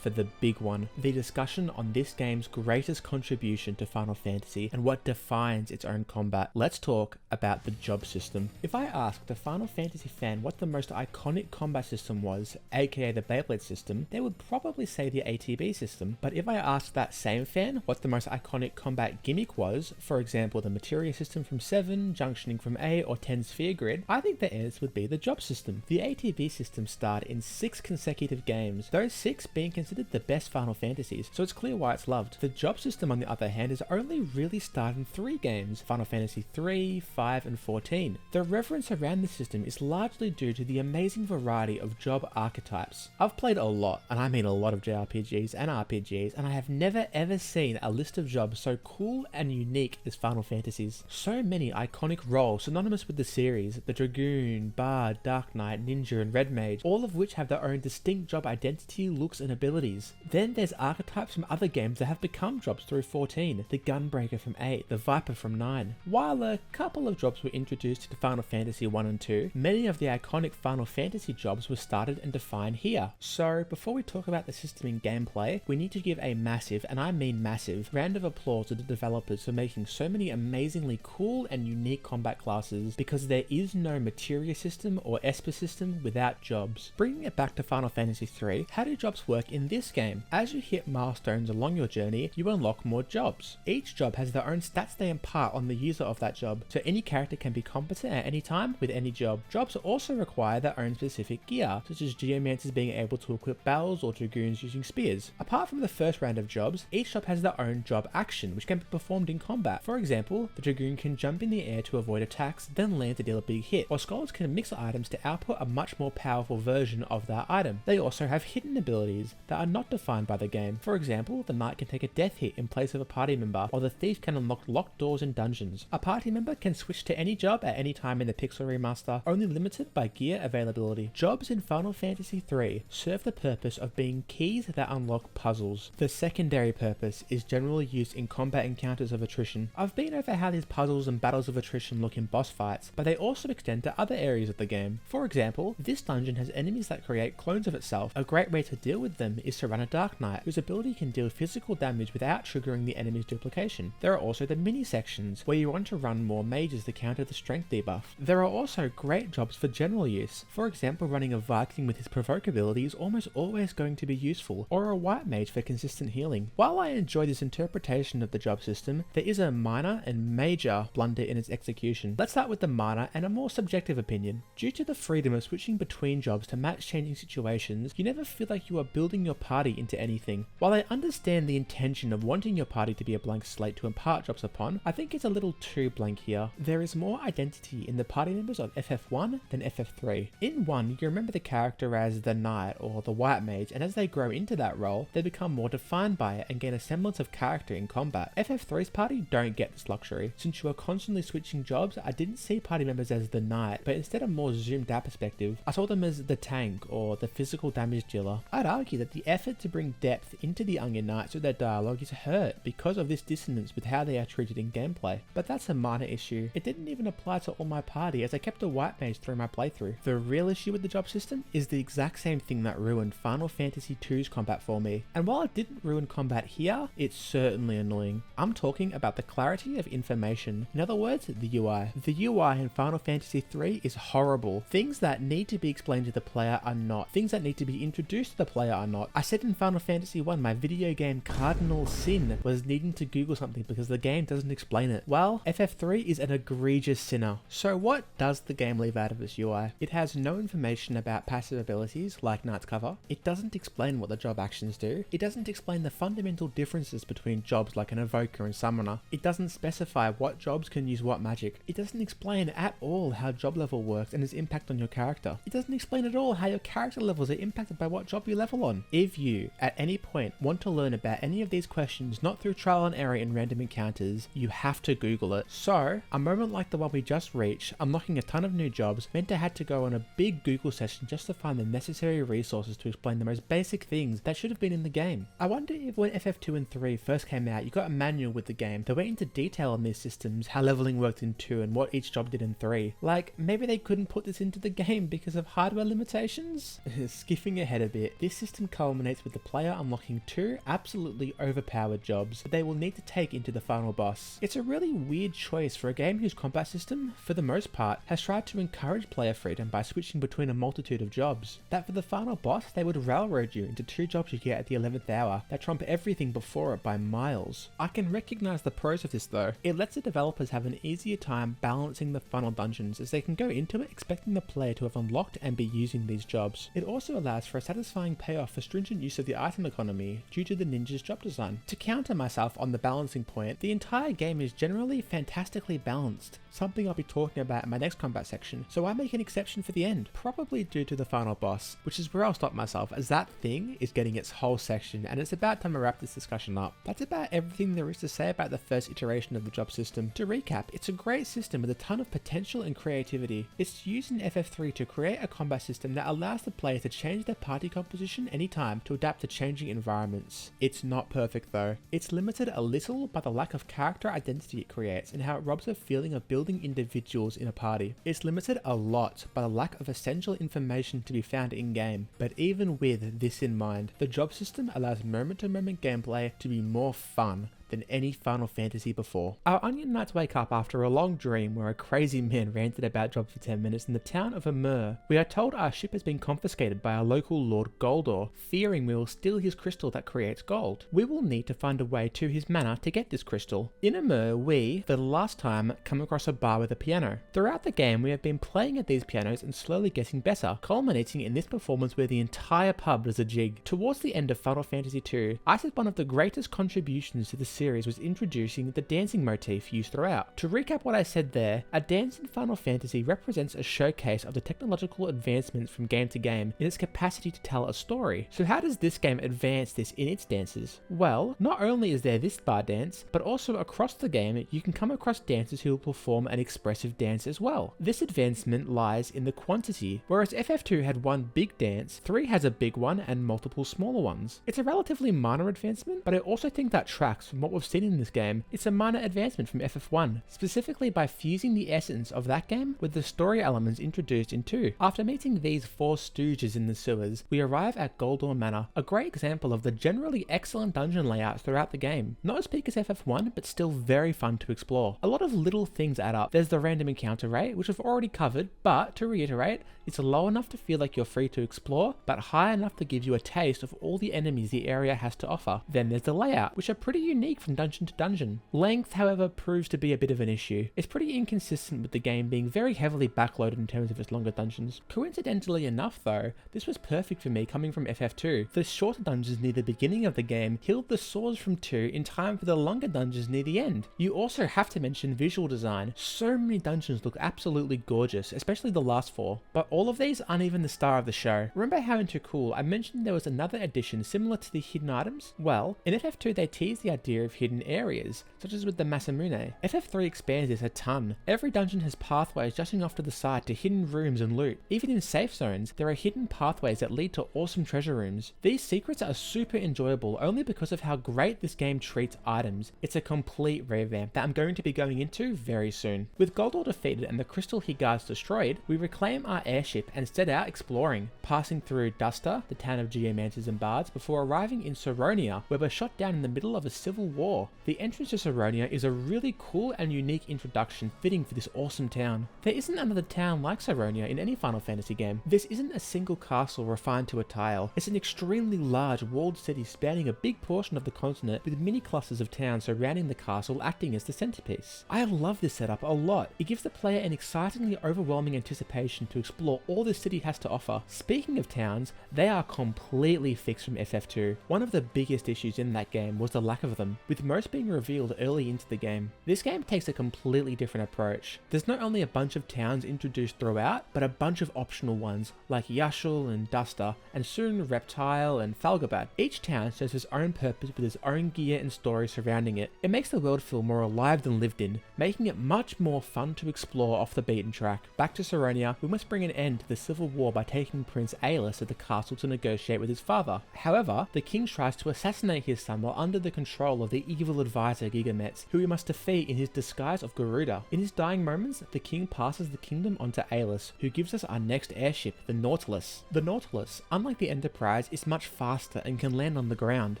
Speaker 1: for the big one, the discussion on this game's greatest contribution to Final Fantasy and what defines its own combat. Let's talk about the job system. If I asked a Final Fantasy fan what the most iconic combat system was, aka the Beyblade system, they would probably say the ATB system. But if I asked that same fan what the most iconic combat gimmick was, for example the materia system from 7, junctioning from 8, or 10 sphere grid, I think the answer would be the job system. The ATB system starred in 6 consecutive games, those 6 being considered the best Final Fantasies, so it's clear why it's loved. The job system, on the other hand, has only really starred in 3 games, Final Fantasy 3, 5, and 14. The reverence around this system is largely due to the amazing variety of job archetypes. I've played a lot, and I mean a lot of JRPGs and RPGs, and I have never ever seen a list of jobs so cool and unique as Final Fantasies. So many iconic roles synonymous with the series, the Dragoon, Bard, Dark Knight, Ninja, and Red Mage, all of which have their own distinct job identity, looks, and abilities. Then there's archetypes from other games that have become jobs through 14, the Gunbreaker from 8, the Viper from 9. While a couple of jobs were introduced to Final Fantasy 1 and 2, many of the iconic Final Fantasy jobs were started and defined here. So before we talk about the system in gameplay, we need to give a massive, and I mean massive, round of applause to the developers for making so many amazingly cool and unique combat classes, because there is no materia system or Esper system without jobs. Bringing it back to Final Fantasy Fantasy III, how do jobs work in this game? As you hit milestones along your journey, you unlock more jobs. Each job has their own stats they impart on the user of that job, so any character can be competent at any time with any job. Jobs also require their own specific gear, such as geomancers being able to equip bells or dragoons using spears. Apart from the first round of jobs, each job has their own job action, which can be performed in combat. For example, the dragoon can jump in the air to avoid attacks, then land to deal a big hit, while scholars can mix items to output a much more powerful version of that item. They also have hidden abilities that are not defined by the game. For example, the knight can take a death hit in place of a party member, while the thief can unlock locked doors in dungeons. A party member can switch to any job at any time in the Pixel remaster, only limited by gear availability. Jobs in Final Fantasy III serve the purpose of being keys that unlock puzzles. The secondary purpose is generally used in combat encounters of attrition. I've been over how these puzzles and battles of attrition look in boss fights, but they also extend to other areas of the game. For example, this dungeon has enemies that create clones of itself. A great way to deal with them is to run a Dark Knight, whose ability can deal physical damage without triggering the enemy's duplication. There are also the mini sections, where you want to run more mages to counter the strength debuff. There are also great jobs for general use. For example, running a Viking with his provoke ability is almost always going to be useful, or a white mage for consistent healing. While I enjoy this interpretation of the job system, there is a minor and major blunder in its execution. Let's start with the minor and a more subjective opinion. Due to the freedom of switching between jobs to match changing situations, you never feel like you are building your party into anything. While I understand the intention of wanting your party to be a blank slate to impart jobs upon, I think it's a little too blank here. There is more identity in the party members of FF1 than FF3. In 1, you remember the character as the knight or the white mage, and as they grow into that role, they become more defined by it and gain a semblance of character in combat. FF3's party don't get this luxury. Since you are constantly switching jobs, I didn't see party members as the knight, but instead a more zoomed out perspective. I saw them as the tank or the physical damage dealer. I'd argue that the effort to bring depth into the Onion Knights with their dialogue is hurt because of this dissonance with how they are treated in gameplay. But that's a minor issue. It didn't even apply to all my party, as I kept a white mage through my playthrough. The real issue with the job system is the exact same thing that ruined Final Fantasy II's combat for me. And while it didn't ruin combat here, it's certainly annoying. I'm talking about the clarity of information. In other words, the UI. The UI in Final Fantasy III is horrible. Things that need to be explained to the player are not. Things that need to be introduced to the player are not. I said in Final Fantasy I, my video game cardinal sin was needing to Google something because the game doesn't explain it. Well, FF3 is an egregious sinner. So what does the game leave out of its UI? It has no information about passive abilities like Knight's Cover. It doesn't explain what the job actions do. It doesn't explain the fundamental differences between jobs like an evoker and summoner. It doesn't specify what jobs can use what magic. It doesn't explain at all how job level works and its impact on your character. It doesn't explain at all how your character levels are impacted by what job you level on. If you, at any point, want to learn about any of these questions, not through trial and error in random encounters, you have to Google it. So, a moment like the one we just reached, unlocking a ton of new jobs, meant I had to go on a big Google session just to find the necessary resources to explain the most basic things that should have been in the game. I wonder if when FF2 and 3 first came out, you got a manual with the game that went into detail on these systems, how leveling worked in 2 and what each job did in 3. Like, maybe they couldn't put this into the game because of hardware limitations? Skipping ahead a bit, this system culminates with the player unlocking 2 absolutely overpowered jobs that they will need to take into the final boss. It's a really weird choice for a game whose combat system, for the most part, has tried to encourage player freedom by switching between a multitude of jobs. That for the final boss, they would railroad you into 2 jobs you get at the 11th hour that trump everything before it by miles. I can recognize the pros of this though. It lets the developers have an easier time balancing the final dungeons as they can go into it expecting the player to have unlocked and be using these jobs. It also allows for a satisfying payoff for stringent use of the item economy due to the ninja's job design. To counter myself on the balancing point, the entire game is generally fantastically balanced, something I'll be talking about in my next combat section, so I make an exception for the end, probably due to the final boss, which is where I'll stop myself as that thing is getting its whole section and it's about time to wrap this discussion up. That's about everything there is to say about the first iteration of the job system. To recap, it's a great system with a ton of potential and creativity. It's used in FF3 to create a combat system that allows the player to change their party composition anytime to adapt to changing environments. It's not perfect though. It's limited a little by the lack of character identity it creates and how it robs a feeling of building individuals in a party. It's limited a lot by the lack of essential information to be found in-game. But even with this in mind, the job system allows moment-to-moment gameplay to be more fun than any Final Fantasy before. Our Onion Knights wake up after a long dream where a crazy man ranted about jobs for 10 minutes in the town of Amur. We are told our ship has been confiscated by our local Lord Goldor, fearing we will steal his crystal that creates gold. We will need to find a way to his manor to get this crystal. In Amur, we, for the last time, come across a bar with a piano. Throughout the game, we have been playing at these pianos and slowly getting better, culminating in this performance where the entire pub does a jig. Towards the end of Final Fantasy II, I said one of the greatest contributions to the series was introducing the dancing motif used throughout. To recap what I said there, a dance in Final Fantasy represents a showcase of the technological advancements from game to game in its capacity to tell a story. So how does this game advance this in its dances? Well, not only is there this bar dance, but also across the game you can come across dancers who will perform an expressive dance as well. This advancement lies in the quantity. Whereas FF2 had one big dance, 3 has a big one and multiple smaller ones. It's a relatively minor advancement, but I also think that tracks from what we've seen in this game. It's a minor advancement from FF1, specifically by fusing the essence of that game with the story elements introduced in 2. After meeting these 4 stooges in the sewers, we arrive at Goldor Manor, a great example of the generally excellent dungeon layouts throughout the game. Not as big as FF1, but still very fun to explore. A lot of little things add up. There's the random encounter rate, which we've already covered, but to reiterate, it's low enough to feel like you're free to explore, but high enough to give you a taste of all the enemies the area has to offer. Then there's the layout, which are pretty unique from dungeon to dungeon. Length, however, proves to be a bit of an issue. It's pretty inconsistent with the game being very heavily backloaded in terms of its longer dungeons. Coincidentally enough though, this was perfect for me coming from FF2. The shorter dungeons near the beginning of the game healed the swords from 2 in time for the longer dungeons near the end. You also have to mention visual design. So many dungeons look absolutely gorgeous, especially the last 4, but all of these aren't even the star of the show. Remember how in Too Cool I mentioned there was another addition similar to the hidden items? Well, in FF2 they teased the idea of hidden areas, such as with the Masamune. FF3 expands this a ton. Every dungeon has pathways jutting off to the side to hidden rooms and loot. Even in safe zones, there are hidden pathways that lead to awesome treasure rooms. These secrets are super enjoyable only because of how great this game treats items. It's a complete revamp that I'm going to be going into very soon. With Goldor defeated and the crystal he guards destroyed, we reclaim our airship and set out exploring, passing through Duster, the town of geomancers and bards, before arriving in Saronia, where we're shot down in the middle of a civil war. The entrance to Saronia is a really cool and unique introduction fitting for this awesome town. There isn't another town like Saronia in any Final Fantasy game. This isn't a single castle refined to a tile. It's an extremely large walled city spanning a big portion of the continent with mini clusters of towns surrounding the castle acting as the centerpiece. I love this setup a lot. It gives the player an excitingly overwhelming anticipation to explore all this city has to offer. Speaking of towns, they are completely fixed from FF2. One of the biggest issues in that game was the lack of them, with most being revealed early into the game. This game takes a completely different approach. There's not only a bunch of towns introduced throughout, but a bunch of optional ones like Yashul and Duster, and soon Reptile and Falgabad. Each town serves its own purpose with its own gear and story surrounding it. It makes the world feel more alive than lived in, making it much more fun to explore off the beaten track. Back to Saronia, we must bring an end to the civil war by taking Prince Aelus to the castle to negotiate with his father. However, the king tries to assassinate his son while under the control of the evil advisor Gigametz, who we must defeat in his disguise of Garuda. In his dying moments, the king passes the kingdom onto Aelus, who gives us our next airship, the Nautilus. The Nautilus, unlike the Enterprise, is much faster and can land on the ground,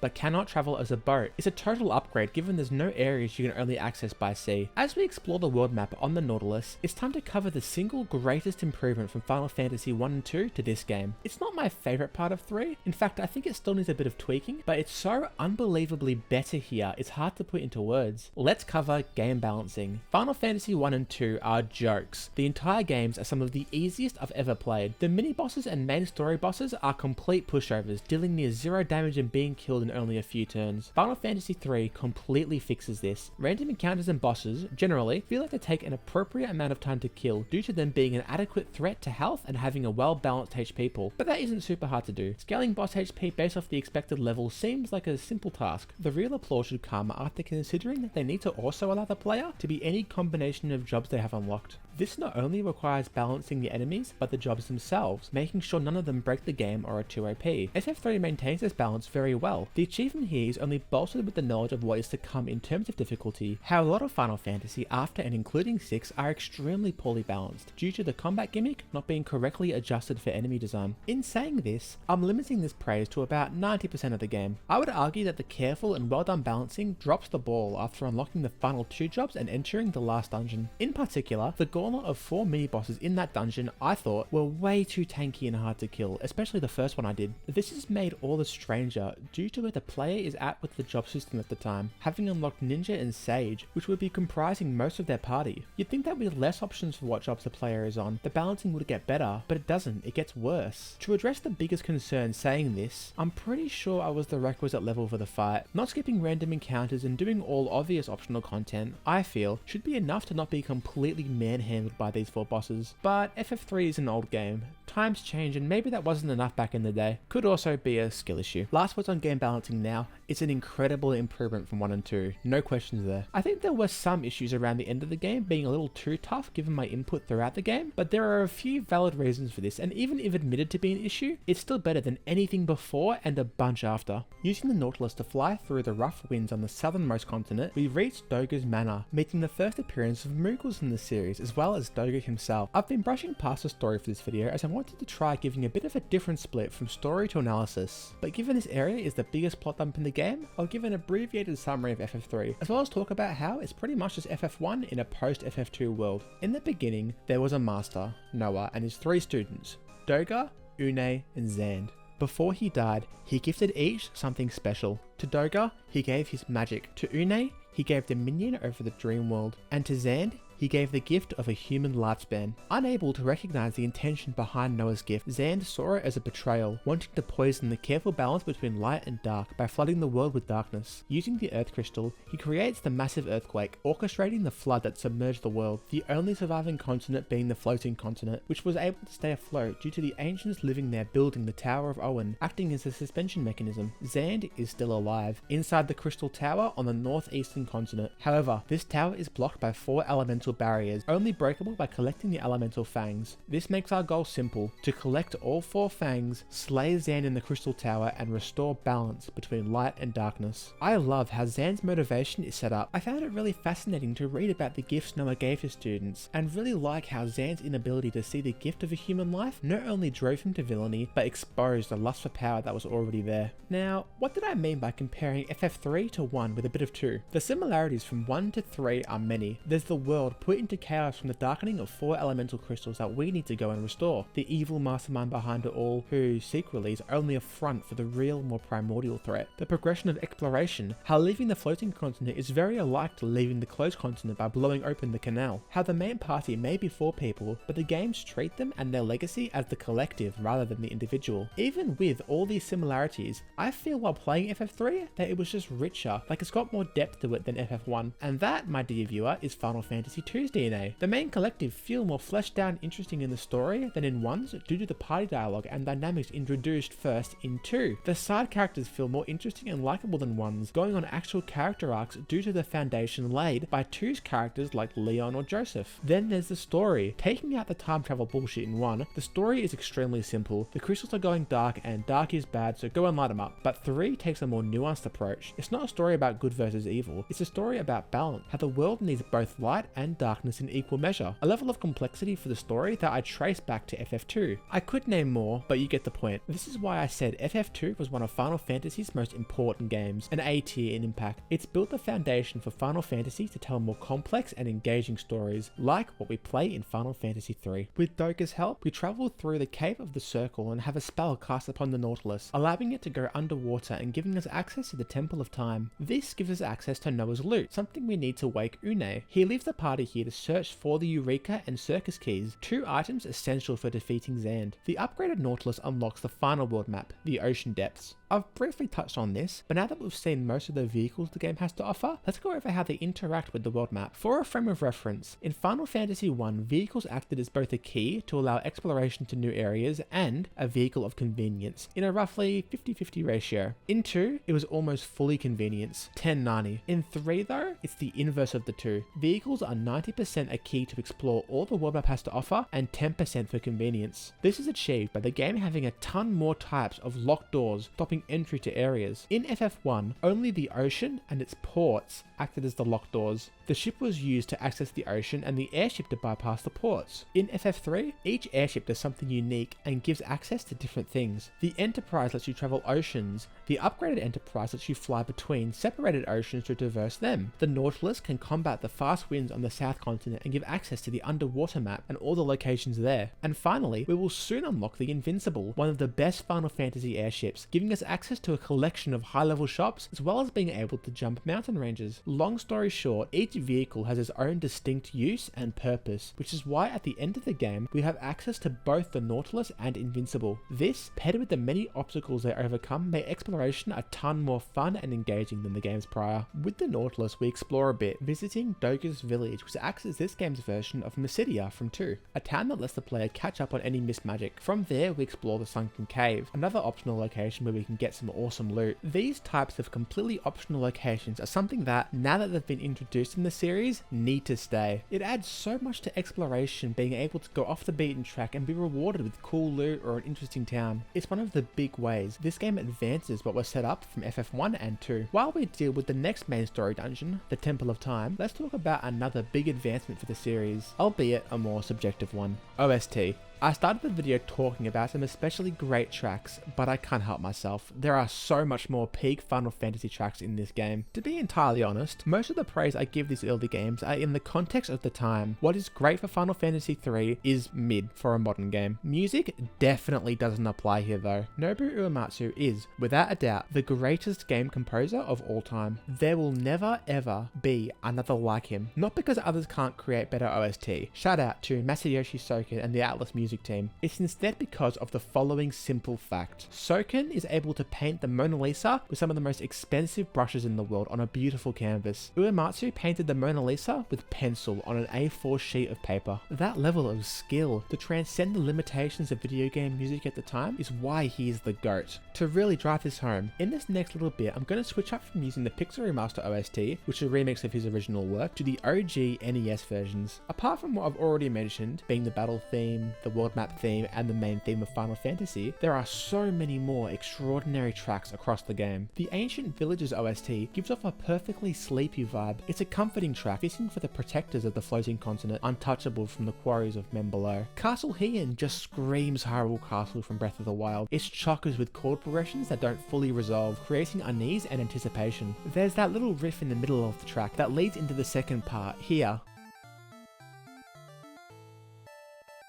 Speaker 1: but cannot travel as a boat. It's a total upgrade given there's no areas you can only access by sea. As we explore the world map on the Nautilus, it's time to cover the single greatest improvement from Final Fantasy 1 and 2 to this game. It's not my favourite part of 3, in fact I think it still needs a bit of tweaking, but it's so unbelievably better here it's hard to put into words. Let's cover game balancing. Final Fantasy 1 and 2 are jokes. The entire games are some of the easiest I've ever played. The mini bosses and main story bosses are complete pushovers, dealing near 0 damage and being killed in only a few turns. Final Fantasy 3 completely fixes this. Random encounters and bosses, generally, feel like they take an appropriate amount of time to kill due to them being an adequate threat to health and having a well-balanced HP pool, but that isn't super hard to do. Scaling boss HP based off the expected level seems like a simple task. The real applause should come after considering that they need to also allow the player to be any combination of jobs they have unlocked. This not only requires balancing the enemies, but the jobs themselves, making sure none of them break the game or are too OP. FF3 maintains this balance very well. The achievement here is only bolstered with the knowledge of what is to come in terms of difficulty. How a lot of Final Fantasy after and including 6 are extremely poorly balanced, due to the combat gimmick not being correctly adjusted for enemy design. In saying this, I'm limiting this praise to about 90% of the game. I would argue that the careful and well done balance balancing drops the ball after unlocking the final 2 jobs and entering the last dungeon. In particular, the gauntlet of 4 mini-bosses in that dungeon I thought were way too tanky and hard to kill, especially the first one I did. This is made all the stranger due to where the player is at with the job system at the time, having unlocked Ninja and Sage, which would be comprising most of their party. You'd think that with less options for what jobs the player is on, the balancing would get better, but it doesn't, it gets worse. To address the biggest concern saying this, I'm pretty sure I was the requisite level for the fight. Not skipping random encounters and doing all obvious optional content, I feel, should be enough to not be completely manhandled by these 4 bosses. But FF3 is an old game, times change and maybe that wasn't enough back in the day. Could also be a skill issue. Last words on game balancing now, it's an incredible improvement from 1 and 2, no questions there. I think there were some issues around the end of the game being a little too tough given my input throughout the game, but there are a few valid reasons for this, and even if admitted to be an issue, it's still better than anything before and a bunch after. Using the Nautilus to fly through the rough winds on the southernmost continent, we reached Doga's Manor, making the first appearance of Moogles in the series, as well as Doga himself. I've been brushing past the story for this video as I wanted to try giving a bit of a different split from story to analysis, but given this area is the biggest plot dump in the game, I'll give an abbreviated summary of FF3, as well as talk about how it's pretty much just FF1 in a post-FF2 world. In the beginning, there was a master, Noah, and his 3 students, Doga, Une, and Zand. Before he died, he gifted each something special. To Doga, he gave his magic. To Une, he gave dominion over the dream world. And to Zand, he gave the gift of a human lifespan. Unable to recognize the intention behind Noah's gift, Zand saw it as a betrayal, wanting to poison the careful balance between light and dark by flooding the world with darkness. Using the Earth Crystal, he creates the massive earthquake, orchestrating the flood that submerged the world, the only surviving continent being the floating continent, which was able to stay afloat due to the ancients living there building the Tower of Owen, acting as a suspension mechanism. Zand is still alive, inside the Crystal Tower on the northeastern continent. However, this tower is blocked by 4 elemental barriers, only breakable by collecting the elemental fangs. This makes our goal simple, to collect all 4 fangs, slay Zand in the Crystal Tower, and restore balance between light and darkness. I love how Zand's motivation is set up. I found it really fascinating to read about the gifts Noah gave his students, and really like how Zand's inability to see the gift of a human life not only drove him to villainy, but exposed the lust for power that was already there. Now, what did I mean by comparing FF3 to 1 with a bit of 2? The similarities from 1 to 3 are many. There's the world put into chaos from the darkening of 4 elemental crystals that we need to go and restore. The evil mastermind behind it all, who secretly is only a front for the real, more primordial threat. The progression of exploration, how leaving the floating continent is very alike to leaving the closed continent by blowing open the canal. How the main party may be 4 people, but the games treat them and their legacy as the collective rather than the individual. Even with all these similarities, I feel while playing FF3 that it was just richer, like it's got more depth to it than FF1. And that, my dear viewer, is Final Fantasy II's DNA. The main collective feel more fleshed out and interesting in the story than in 1's due to the party dialogue and dynamics introduced first in 2. The side characters feel more interesting and likable than 1's, going on actual character arcs due to the foundation laid by 2's characters like Leon or Joseph. Then there's the story. Taking out the time travel bullshit in 1, the story is extremely simple. The crystals are going dark and dark is bad, so go and light them up. But 3 takes a more nuanced approach. It's not a story about good versus evil, it's a story about balance, how the world needs both light and darkness in equal measure. A level of complexity for the story that I trace back to FF2. I could name more, but you get the point. This is why I said FF2 was one of Final Fantasy's most important games, an A tier in impact. It's built the foundation for Final Fantasy to tell more complex and engaging stories, like what we play in Final Fantasy III. With Doga's help, we travel through the Cave of the Circle and have a spell cast upon the Nautilus, allowing it to go underwater and giving us access to the Temple of Time. This gives us access to Noah's loot, something we need to wake Une. He leaves the party here to search for the Eureka and Circus keys, 2 items essential for defeating Zand. The upgraded Nautilus unlocks the final world map, the Ocean Depths. I've briefly touched on this, but now that we've seen most of the vehicles the game has to offer, let's go over how they interact with the world map. For a frame of reference, in Final Fantasy I, vehicles acted as both a key to allow exploration to new areas and a vehicle of convenience, in a roughly 50-50 ratio. In 2, it was almost fully convenience, 10-90. In 3 though, it's the inverse of the two. Vehicles are 90% are key to explore all the world map has to offer and 10% for convenience. This is achieved by the game having a ton more types of locked doors stopping entry to areas. In FF1, only the ocean and its ports acted as the locked doors. The ship was used to access the ocean and the airship to bypass the ports. In FF3, each airship does something unique and gives access to different things. The Enterprise lets you travel oceans. The upgraded Enterprise lets you fly between separated oceans to traverse them. The Nautilus can combat the fast winds on the South Continent and give access to the underwater map and all the locations there. And finally, we will soon unlock the Invincible, one of the best Final Fantasy airships, giving us access to a collection of high-level shops as well as being able to jump mountain ranges. Long story short, each vehicle has its own distinct use and purpose, which is why at the end of the game we have access to both the Nautilus and Invincible. This, paired with the many obstacles they overcome, make exploration a ton more fun and engaging than the games prior. With the Nautilus we explore a bit, visiting Doga's village, which acts as this game's version of Mysidia from 2, a town that lets the player catch up on any missed magic. From there we explore the Sunken Cave, another optional location where we can get some awesome loot. These types of completely optional locations are something that, now that they've been introduced in the series, need to stay. It adds so much to exploration, being able to go off the beaten track and be rewarded with cool loot or an interesting town. It's one of the big ways this game advances what was set up from FF1 and 2. While we deal with the next main story dungeon, the Temple of Time, let's talk about another big advancement for the series, albeit a more subjective one: OST. I started the video talking about some especially great tracks, but I can't help myself. There are so much more peak Final Fantasy tracks in this game. To be entirely honest, most of the praise I give these early games are in the context of the time. What is great for Final Fantasy III is mid for a modern game. Music definitely doesn't apply here though. Nobuo Uematsu is, without a doubt, the greatest game composer of all time. There will never ever be another like him. Not because others can't create better OST. Shout out to Masayoshi Soken and the Atlas Music team. It's instead because of the following simple fact. Soken is able to paint the Mona Lisa with some of the most expensive brushes in the world on a beautiful canvas. Uematsu painted the Mona Lisa with pencil on an A4 sheet of paper. That level of skill to transcend the limitations of video game music at the time is why he is the GOAT. To really drive this home, in this next little bit I'm going to switch up from using the Pixel Remaster OST, which is a remix of his original work, to the OG NES versions. Apart from what I've already mentioned, being the battle theme, the world map theme, and the main theme of Final Fantasy, there are so many more extraordinary tracks across the game. The Ancient Villages OST gives off a perfectly sleepy vibe. It's a comforting track, fitting for the protectors of the floating continent, untouchable from the quarries of men below. Castle Heian just screams Hyrule Castle from Breath of the Wild. It's chockers with chord progressions that don't fully resolve, creating unease and anticipation. There's that little riff in the middle of the track that leads into the second part here.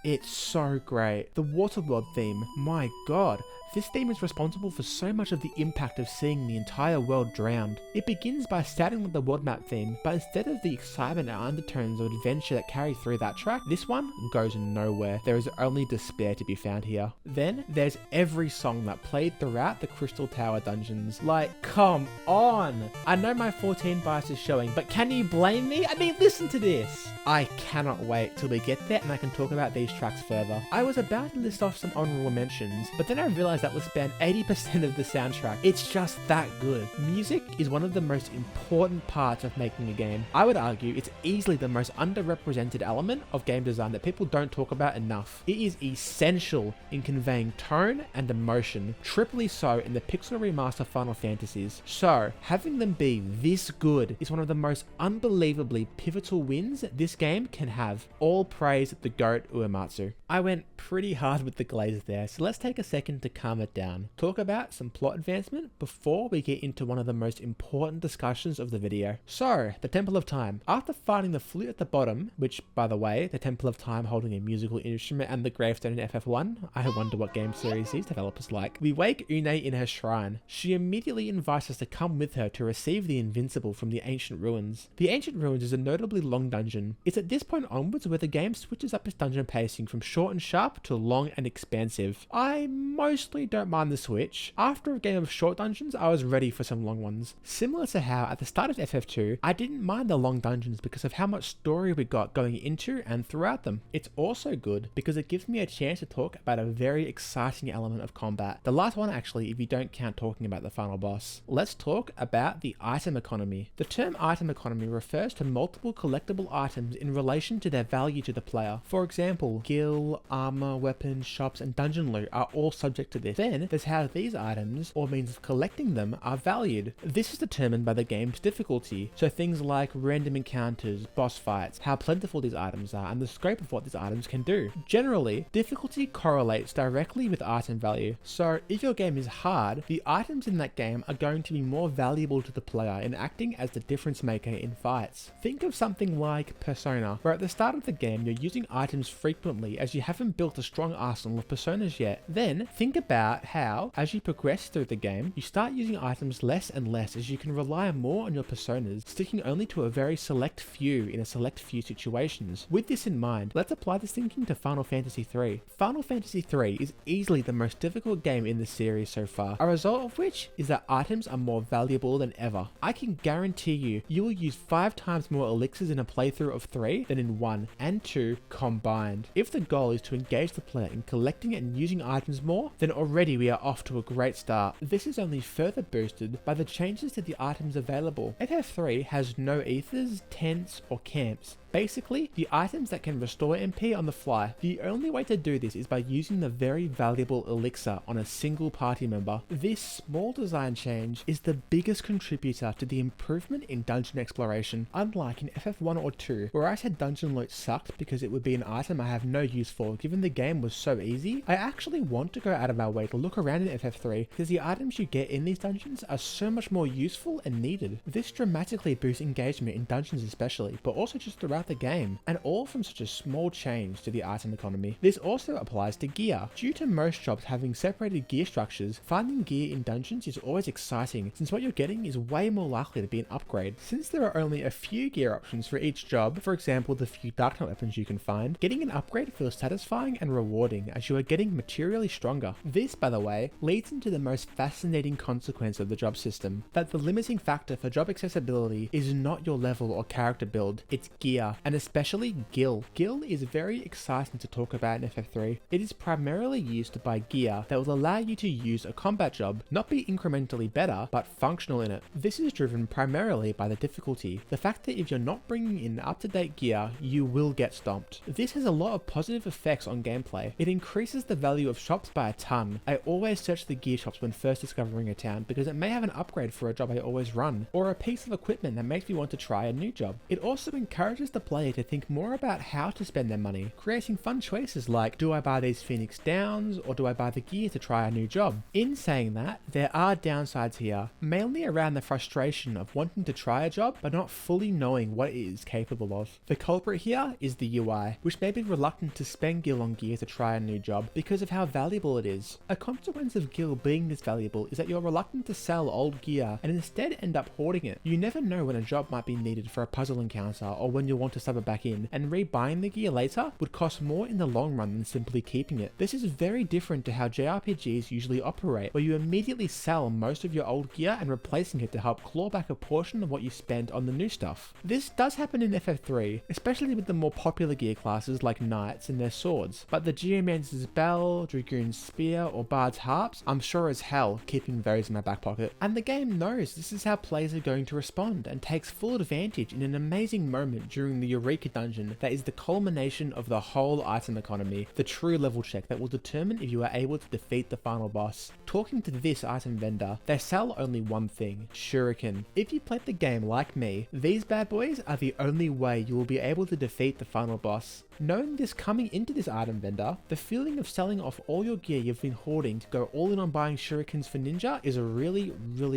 Speaker 1: It's so great. The Waterworld theme, my god. This theme is responsible for so much of the impact of seeing the entire world drowned. It begins by starting with the world map theme, but instead of the excitement and undertones of adventure that carry through that track, this one goes nowhere. There is only despair to be found here. Then there's every song that played throughout the Crystal Tower dungeons. Like, come on! I know my 14 bias is showing, but can you blame me? I mean, listen to this! I cannot wait till we get there and I can talk about these tracks further. I was about to list off some honorable mentions, but then I realized that would span 80% of the soundtrack. It's just that good. Music is one of the most important parts of making a game. I would argue it's easily the most underrepresented element of game design that people don't talk about enough. It is essential in conveying tone and emotion, triply so in the Pixel Remaster Final Fantasies. So, having them be this good is one of the most unbelievably pivotal wins this game can have. All praise the GOAT Uematsu. I went pretty hard with the glaze there, so let's take a second to calm it down. Talk about some plot advancement before we get into one of the most important discussions of the video. So, the Temple of Time. After finding the flute at the bottom, which, by the way, the Temple of Time holding a musical instrument and the gravestone in FF1, I wonder what game series these developers like. We wake Une in her shrine. She immediately invites us to come with her to receive the Invincible from the Ancient Ruins. The Ancient Ruins is a notably long dungeon. It's at this point onwards where the game switches up its dungeon pacing from short and sharp to long and expansive. I mostly personally don't mind the switch. After a game of short dungeons, I was ready for some long ones. Similar to how at the start of FF2, I didn't mind the long dungeons because of how much story we got going into and throughout them. It's also good because it gives me a chance to talk about a very exciting element of combat. The last one actually, if you don't count talking about the final boss. Let's talk about the item economy. The term item economy refers to multiple collectible items in relation to their value to the player. For example, gil, armor, weapons, shops, and dungeon loot are all subject to this. Then there's how these items, or means of collecting them, are valued. This is determined by the game's difficulty, so things like random encounters, boss fights, how plentiful these items are, and the scope of what these items can do. Generally, difficulty correlates directly with item value, so if your game is hard, the items in that game are going to be more valuable to the player in acting as the difference maker in fights. Think of something like Persona, where at the start of the game you're using items frequently as you haven't built a strong arsenal of personas yet. Then think about how, as you progress through the game, you start using items less and less as you can rely more on your personas, sticking only to a very select few in a select few situations. With this in mind, let's apply this thinking to Final Fantasy III. Final Fantasy III is easily the most difficult game in the series so far, a result of which is that items are more valuable than ever. I can guarantee you will use 5 times more elixirs in a playthrough of 3 than in 1 and 2 combined. If the goal is to engage the player in collecting and using items more, then already we are off to a great start. This is only further boosted by the changes to the items available. FF3 has no ethers, tents, or camps. Basically, the items that can restore MP on the fly. The only way to do this is by using the very valuable elixir on a single party member. This small design change is the biggest contributor to the improvement in dungeon exploration, unlike in FF1 or 2, where I said dungeon loot sucked because it would be an item I have no use for given the game was so easy. I actually want to go out of my way to look around in FF3 because the items you get in these dungeons are so much more useful and needed. This dramatically boosts engagement in dungeons especially, but also just throughout the game, and all from such a small change to the item economy. This also applies to gear. Due to most shops having separated gear structures, finding gear in dungeons is always exciting since what you're getting is way more likely to be an upgrade. Since there are only a few gear options for each job, for example the few Dark Knight weapons you can find, getting an upgrade feels satisfying and rewarding as you are getting materially stronger. This, by the way, leads into the most fascinating consequence of the job system, that the limiting factor for job accessibility is not your level or character build, it's gear. And especially Gil. Gil is very exciting to talk about in FF3. It is primarily used to buy gear that will allow you to use a combat job, not be incrementally better, but functional in it. This is driven primarily by the difficulty. The fact that if you're not bringing in up-to-date gear, you will get stomped. This has a lot of positive effects on gameplay. It increases the value of shops by a ton. I always search the gear shops when first discovering a town because it may have an upgrade for a job I always run, or a piece of equipment that makes me want to try a new job. It also encourages the player to think more about how to spend their money, creating fun choices like, do I buy these Phoenix Downs or do I buy the gear to try a new job? In saying that, there are downsides here, mainly around the frustration of wanting to try a job but not fully knowing what it is capable of. The culprit here is the UI, which may be reluctant to spend gil on gear to try a new job because of how valuable it is. A consequence of gil being this valuable is that you're reluctant to sell old gear and instead end up hoarding it. You never know when a job might be needed for a puzzle encounter or when you want to sub it back in, and rebuying the gear later would cost more in the long run than simply keeping it. This is very different to how JRPGs usually operate, where you immediately sell most of your old gear and replacing it to help claw back a portion of what you spent on the new stuff. This does happen in FF3, especially with the more popular gear classes like knights and their swords, but the Geomancer's Bell, Dragoon's Spear, or Bard's Harps, I'm sure as hell keeping those in my back pocket. And the game knows this is how players are going to respond and takes full advantage in an amazing moment during the Eureka dungeon that is the culmination of the whole item economy, the true level check that will determine if you are able to defeat the final boss. Talking to this item vendor, they sell only one thing, Shuriken. If you played the game like me, these bad boys are the only way you will be able to defeat the final boss. Knowing this coming into this item vendor, the feeling of selling off all your gear you've been hoarding to go all in on buying shurikens for ninja is a really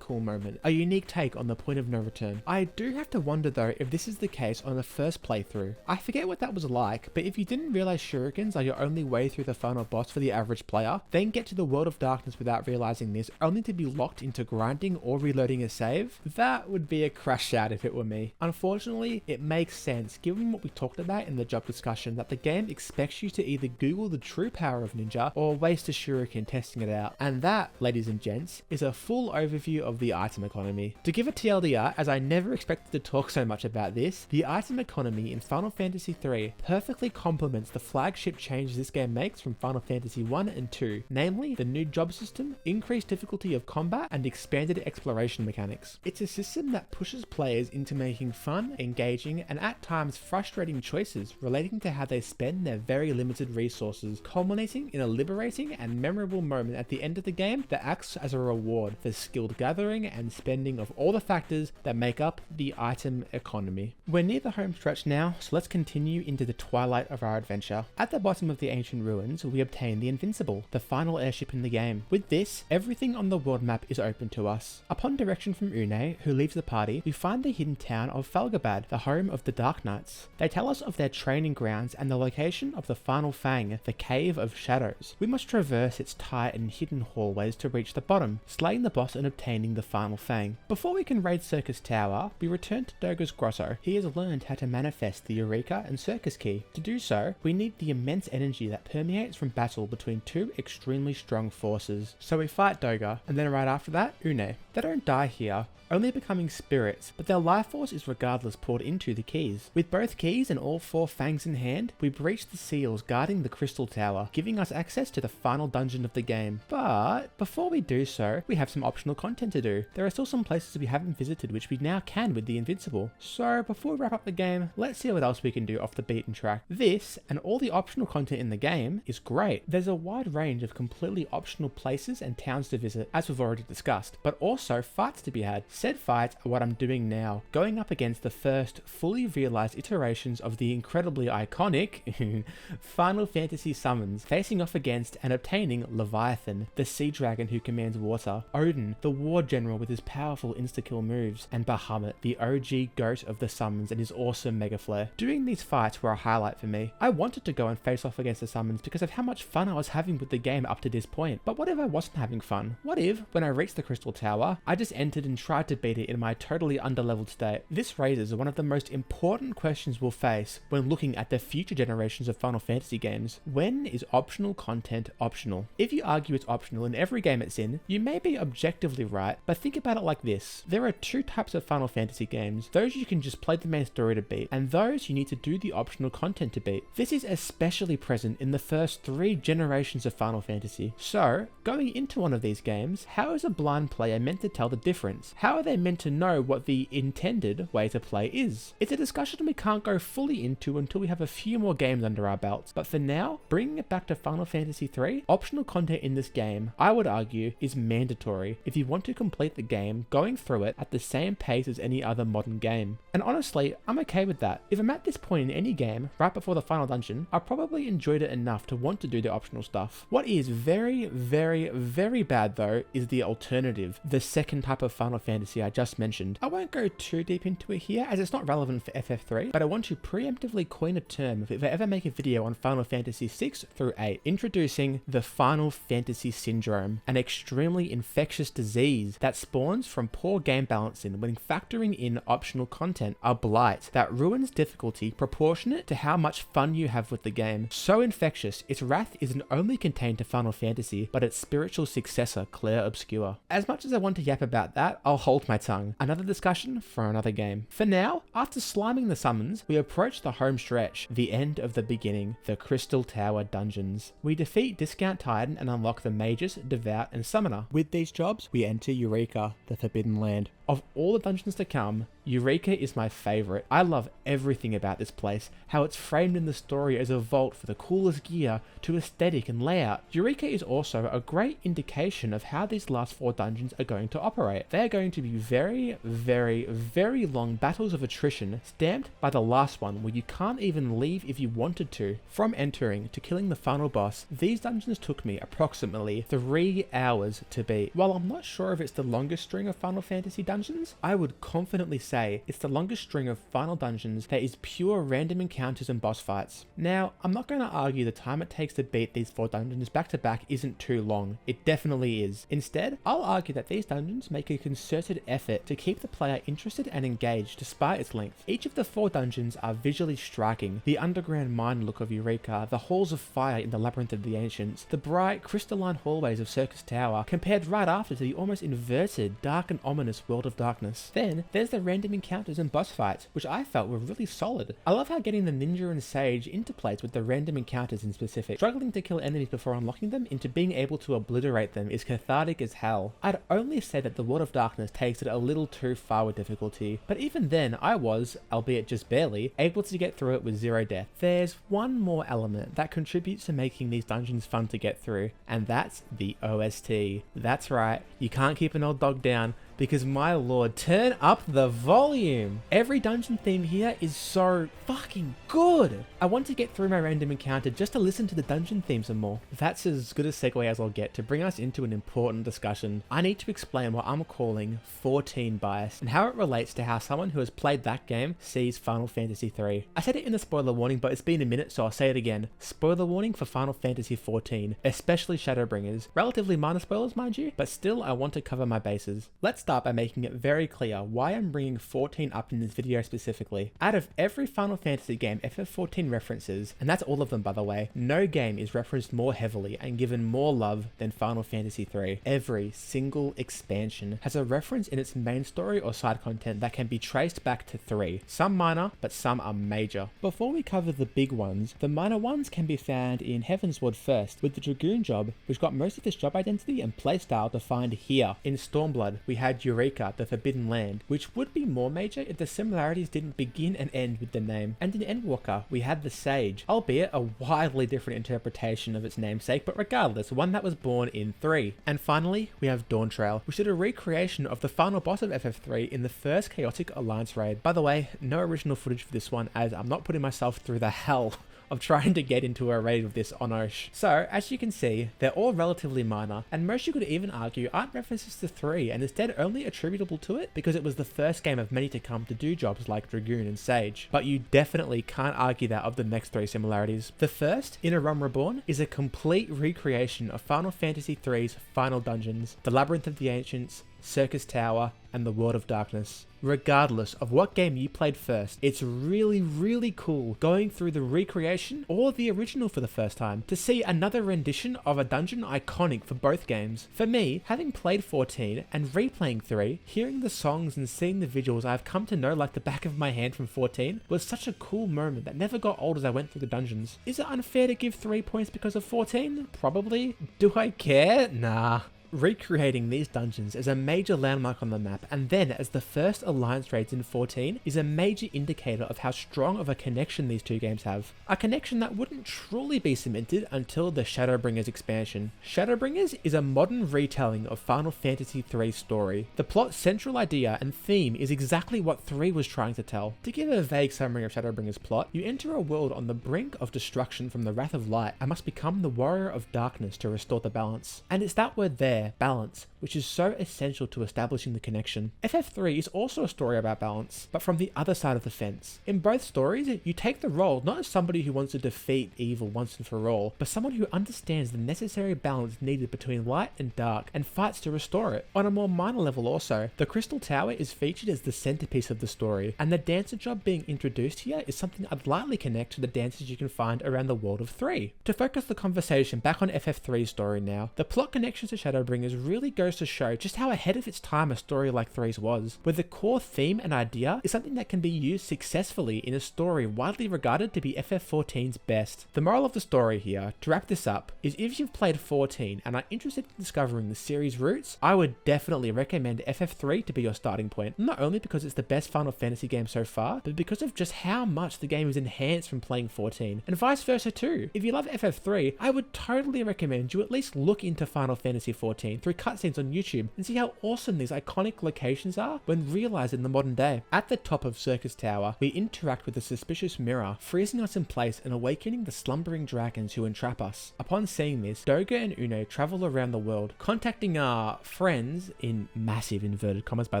Speaker 1: cool moment. A unique take on the point of no return. I do have to wonder though if this is the case on the first playthrough. I forget what that was like, but if you didn't realize shurikens are your only way through the final boss for the average player, then get to the World of Darkness without realizing this, only to be locked into grinding or reloading a save, that would be a crash out if it were me. Unfortunately, it makes sense given what we talked about in the job discussion that the game expects you to either Google the true power of ninja or waste a shuriken Shuriken testing it out. And that, ladies and gents, is a full overview of the item economy. To give a TLDR, as I never expected to talk so much about this, the item economy in Final Fantasy III perfectly complements the flagship changes this game makes from Final Fantasy I and II, namely the new job system, increased difficulty of combat, and expanded exploration mechanics. It's a system that pushes players into making fun, engaging, and at times frustrating choices relating to how they spend their very limited resources, culminating in a liberating and memorable moment at the end of the game that acts as a reward for skilled gathering and spending of all the factors that make up the item economy. We're near the home stretch now, so let's continue into the twilight of our adventure. At the bottom of the ancient ruins, we obtain the Invincible, the final airship in the game. With this, everything on the world map is open to us. Upon direction from Une, who leaves the party, we find the hidden town of Falgabad, the home of the Dark Knights. They tell us of their training grounds and the location of the final Fang, the Cave of Shadows. We must traverse its tight and hidden hallways to reach the bottom, slaying the boss and obtaining the final Fang. Before we can raid Circus Tower, we return to Doga's Grotto. He has learned how to manifest the Eureka and Circus Key. To do so, we need the immense energy that permeates from battle between two extremely strong forces. So we fight Doga, and then right after that, Une. They don't die here, only becoming spirits, but their life force is regardless poured into the keys. With both keys and all 4 fangs in hand, we breach the seals guarding the Crystal Tower, giving us access to the final dungeon of the game. But before we do so, we have some optional content to do. There are still some places we haven't visited which we now can with the Invincible. So before we wrap up the game, let's see what else we can do off the beaten track. This, and all the optional content in the game, is great. There's a wide range of completely optional places and towns to visit, as we've already discussed, but also fights to be had. Said fights are what I'm doing now, going up against the first fully realized iterations of the incredibly iconic Final Fantasy summons, facing off against and obtaining Leviathan, the sea dragon who commands water, Odin, the war general with his powerful insta-kill moves, and Bahamut, the OG goat of the summons and his awesome mega flare. Doing these fights were a highlight for me. I wanted to go and face off against the summons because of how much fun I was having with the game up to this point. But what if I wasn't having fun? What if, when I reached the Crystal Tower, I just entered and tried to beat it in my totally underleveled state? This raises one of the most important questions we'll face when looking at the future generations of Final Fantasy games. When is optional content optional? If you argue it's optional in every game it's in, you may be objectively right, but think about it like this. There are 2 types of Final Fantasy games. Those you can just play the main story to beat, and those you need to do the optional content to beat. This is especially present in the first 3 generations of Final Fantasy. So, going into one of these games, how is a blind player meant to tell the difference? How are they meant to know what the intended way to play is? It's a discussion we can't go fully into until we have a few more games under our belts, but for now, bringing it back to Final Fantasy III, optional content in this game, I would argue, is mandatory if you want to complete the game going through it at the same pace as any other modern game. And honestly, I'm okay with that. If I'm at this point in any game, right before the final dungeon, I probably enjoyed it enough to want to do the optional stuff. What is very, very, very bad though, is the alternative, the second type of Final Fantasy I just mentioned. I won't go too deep into it here as it's not relevant for FF3, but I want to preemptively coin a term if I ever make a video on Final Fantasy 6 through 8, introducing the Final Fantasy Syndrome, an extremely infectious disease that spawns from poor game balancing when factoring in optional content, a blight that ruins difficulty proportionate to how much fun you have with the game. So infectious, its wrath isn't only contained to Final Fantasy, but its spiritual successor, Clair Obscur. As much as I want to yap about that, I'll hold my tongue. Another discussion for another game. For now, after sliming the summons, we approach the home stretch, the end of the beginning, the Crystal Tower dungeons. We defeat Discount Titan and unlock the Magus, Devout, and Summoner. With these jobs, we enter Eureka, the Forbidden Land. Of all the dungeons to come, Eureka is my favourite. I love everything about this place, how it's framed in the story as a vault for the coolest gear to aesthetic and layout. Eureka is also a great indication of how these last 4 dungeons are going to operate. They are going to be very, very, very long battles of attrition, stamped by the last one where you can't even leave if you wanted to. From entering to killing the final boss, these dungeons took me approximately 3 hours to beat. While I'm not sure if it's the longest string of Final Fantasy dungeons, I would confidently say say it's the longest string of final dungeons that is pure random encounters and boss fights. Now, I'm not going to argue the time it takes to beat these 4 dungeons back to back isn't too long. It definitely is. Instead, I'll argue that these dungeons make a concerted effort to keep the player interested and engaged despite its length. Each of the 4 dungeons are visually striking. The underground mine look of Eureka, the halls of fire in the Labyrinth of the Ancients, the bright crystalline hallways of Circus Tower, compared right after to the almost inverted, dark and ominous World of Darkness. Then, there's the random encounters and boss fights, which I felt were really solid. I love how getting the ninja and sage interplays with the random encounters in specific. Struggling to kill enemies before unlocking them into being able to obliterate them is cathartic as hell. I'd only say that the World of Darkness takes it a little too far with difficulty, but even then I was, albeit just barely, able to get through it with 0 death. There's one more element that contributes to making these dungeons fun to get through, and that's the OST. That's right, you can't keep an old dog down, because my lord, turn up the volume! Every dungeon theme here is so fucking good! I want to get through my random encounter just to listen to the dungeon theme some more. That's as good a segue as I'll get to bring us into an important discussion. I need to explain what I'm calling 14 bias, and how it relates to how someone who has played that game sees Final Fantasy III. I said it in the spoiler warning, but it's been a minute, so I'll say it again. Spoiler warning for Final Fantasy XIV, especially Shadowbringers. Relatively minor spoilers, mind you, but still I want to cover my bases. Let's start by making it very clear why I'm bringing 14 up in this video specifically. Out of every Final Fantasy game FF14 references, and that's all of them by the way, no game is referenced more heavily and given more love than Final Fantasy III. Every single expansion has a reference in its main story or side content that can be traced back to 3. Some minor, but some are major. Before we cover the big ones, the minor ones can be found in Heavensward first, with the Dragoon job, which got most of its job identity and playstyle defined here. In Stormblood, we had Eureka, the Forbidden Land, which would be more major if the similarities didn't begin and end with the name. And in Endwalker, we had the Sage, albeit a wildly different interpretation of its namesake, but regardless, one that was born in 3. And finally, we have Dawntrail, which did a recreation of the final boss of FF3 in the first Chaotic Alliance raid. By the way, no original footage for this one, as I'm not putting myself through the hell of trying to get into a raid with this on Osh. So, as you can see, they're all relatively minor, and most you could even argue aren't references to 3, and instead only attributable to it because it was the first game of many to come to do jobs like Dragoon and Sage. But you definitely can't argue that of the next 3 similarities. The first, Inner Realm Reborn, is a complete recreation of Final Fantasy III's final dungeons, the Labyrinth of the Ancients, Circus Tower, and the World of Darkness. Regardless of what game you played first, it's really cool going through the recreation or the original for the first time to see another rendition of a dungeon iconic for both games. For me, having played 14 and replaying 3, hearing the songs and seeing the visuals I've come to know like the back of my hand from 14 was such a cool moment that never got old as I went through the dungeons. Is it unfair to give 3 points because of 14? Probably. Do I care? Nah. Recreating these dungeons is a major landmark on the map, and then as the first Alliance raids in 14 is a major indicator of how strong of a connection these two games have. A connection that wouldn't truly be cemented until the Shadowbringers expansion. Shadowbringers is a modern retelling of Final Fantasy III's story. The plot's central idea and theme is exactly what 3 was trying to tell. To give a vague summary of Shadowbringers' plot, you enter a world on the brink of destruction from the Wrath of Light and must become the Warrior of Darkness to restore the balance. And it's that word there, balance, which is so essential to establishing the connection. FF3 is also a story about balance, but from the other side of the fence. In both stories, you take the role not as somebody who wants to defeat evil once and for all, but someone who understands the necessary balance needed between light and dark and fights to restore it. On a more minor level also, the Crystal Tower is featured as the centerpiece of the story, and the dancer job being introduced here is something I'd lightly connect to the dancers you can find around the world of 3. To focus the conversation back on FF3's story now, the plot connections to Shadowbringers really goes to show just how ahead of its time a story like 3's was, where the core theme and idea is something that can be used successfully in a story widely regarded to be FF14's best. The moral of the story here, to wrap this up, is if you've played 14 and are interested in discovering the series' roots, I would definitely recommend FF3 to be your starting point, not only because it's the best Final Fantasy game so far, but because of just how much the game is enhanced from playing 14, and vice versa too. If you love FF3, I would totally recommend you at least look into Final Fantasy 14. 2014 through cutscenes on YouTube and see how awesome these iconic locations are when realized in the modern day. At the top of Circus Tower, we interact with the suspicious mirror, freezing us in place and awakening the slumbering dragons who entrap us. Upon seeing this, Doga and Uno travel around the world, contacting our friends, in massive inverted commas by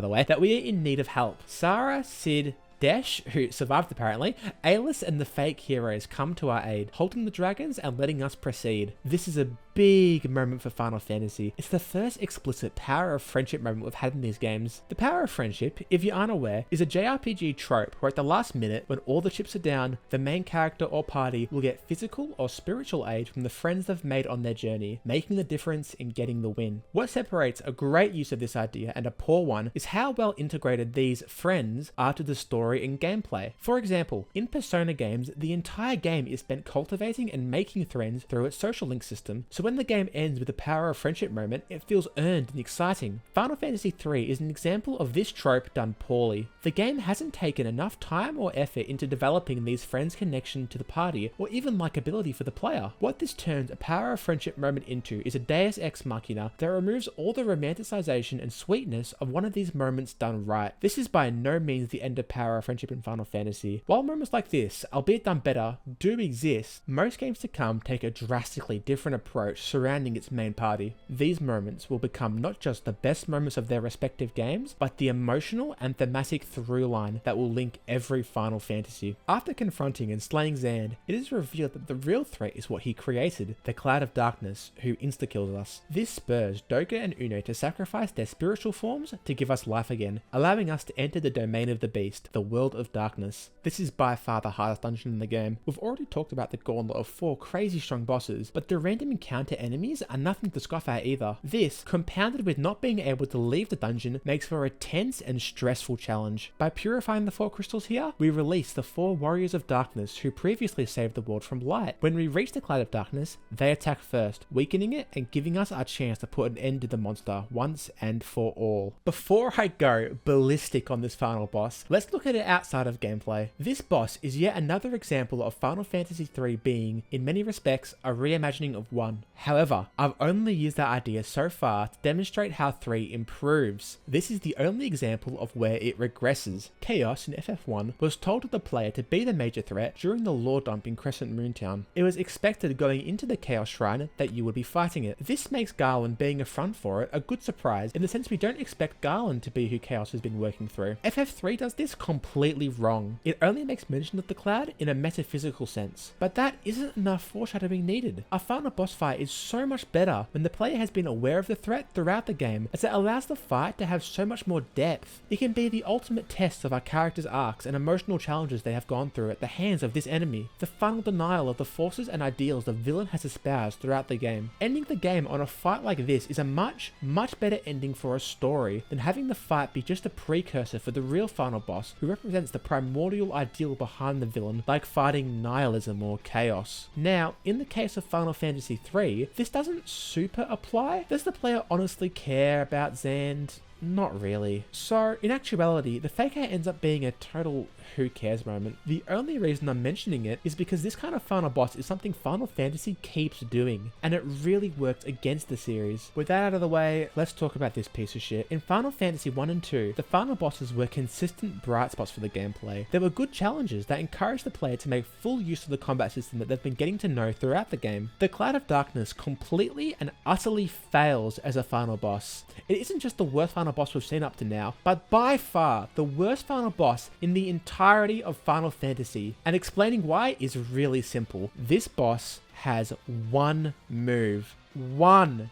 Speaker 1: the way, that we are in need of help. Sarah, Sid, Desh, who survived apparently, Alice and the fake heroes come to our aid, halting the dragons and letting us proceed. This is a big moment for Final Fantasy. It's the first explicit power of friendship moment we've had in these games. The power of friendship, if you aren't aware, is a JRPG trope where at the last minute, when all the chips are down, the main character or party will get physical or spiritual aid from the friends they've made on their journey, making the difference in getting the win. What separates a great use of this idea and a poor one is how well integrated these friends are to the story and gameplay. For example, in Persona games, the entire game is spent cultivating and making friends through its social link system, so when the game ends with the power of friendship moment, it feels earned and exciting. Final Fantasy III is an example of this trope done poorly. The game hasn't taken enough time or effort into developing these friends' connection to the party, or even likability for the player. What this turns a power of friendship moment into is a deus ex machina that removes all the romanticization and sweetness of one of these moments done right. This is by no means the end of power of friendship in Final Fantasy. While moments like this, albeit done better, do exist, most games to come take a drastically different approach surrounding its main party. These moments will become not just the best moments of their respective games, but the emotional and thematic through line that will link every Final Fantasy. After confronting and slaying Xand, it is revealed that the real threat is what he created, the Cloud of Darkness, who insta-kills us. This spurs Doga and Uno to sacrifice their spiritual forms to give us life again, allowing us to enter the domain of the beast, the world of darkness. This is by far the hardest dungeon in the game. We've already talked about the gauntlet of 4 crazy strong bosses, but the random encounter enemies are nothing to scoff at either. This, compounded with not being able to leave the dungeon, makes for a tense and stressful challenge. By purifying the 4 crystals here, we release the 4 warriors of darkness who previously saved the world from light. When we reach the Cloud of Darkness, they attack first, weakening it and giving us our chance to put an end to the monster once and for all. Before I go ballistic on this final boss, let's look at it outside of gameplay. This boss is yet another example of Final Fantasy III being, in many respects, a reimagining of 1. However, I've only used that idea so far to demonstrate how 3 improves. This is the only example of where it regresses. Chaos in FF1 was told to the player to be the major threat during the lore dump in Crescent Moontown. It was expected going into the Chaos Shrine that you would be fighting it. This makes Garland being a front for it a good surprise in the sense we don't expect Garland to be who Chaos has been working through. FF3 does this completely wrong. It only makes mention of the cloud in a metaphysical sense, but that isn't enough foreshadowing needed. Our final boss fight is so much better when the player has been aware of the threat throughout the game, as it allows the fight to have so much more depth. It can be the ultimate test of our characters' arcs and emotional challenges they have gone through at the hands of this enemy, the final denial of the forces and ideals the villain has espoused throughout the game. Ending the game on a fight like this is a much better ending for a story than having the fight be just a precursor for the real final boss, who represents the primordial ideal behind the villain, like fighting nihilism or chaos. Now, in the case of Final Fantasy III, this doesn't super apply. Does the player honestly care about Xand? Not really. So, in actuality, the fake out ends up being a total who cares moment. The only reason I'm mentioning it is because this kind of final boss is something Final Fantasy keeps doing, and it really works against the series. With that out of the way, let's talk about this piece of shit. In Final Fantasy 1 and 2, the final bosses were consistent bright spots for the gameplay. There were good challenges that encouraged the player to make full use of the combat system that they've been getting to know throughout the game. The Cloud of Darkness completely and utterly fails as a final boss. It isn't just the worst final boss we've seen up to now, but by far the worst final boss in the entirety of Final Fantasy. And explaining why is really simple. This boss has one move. One.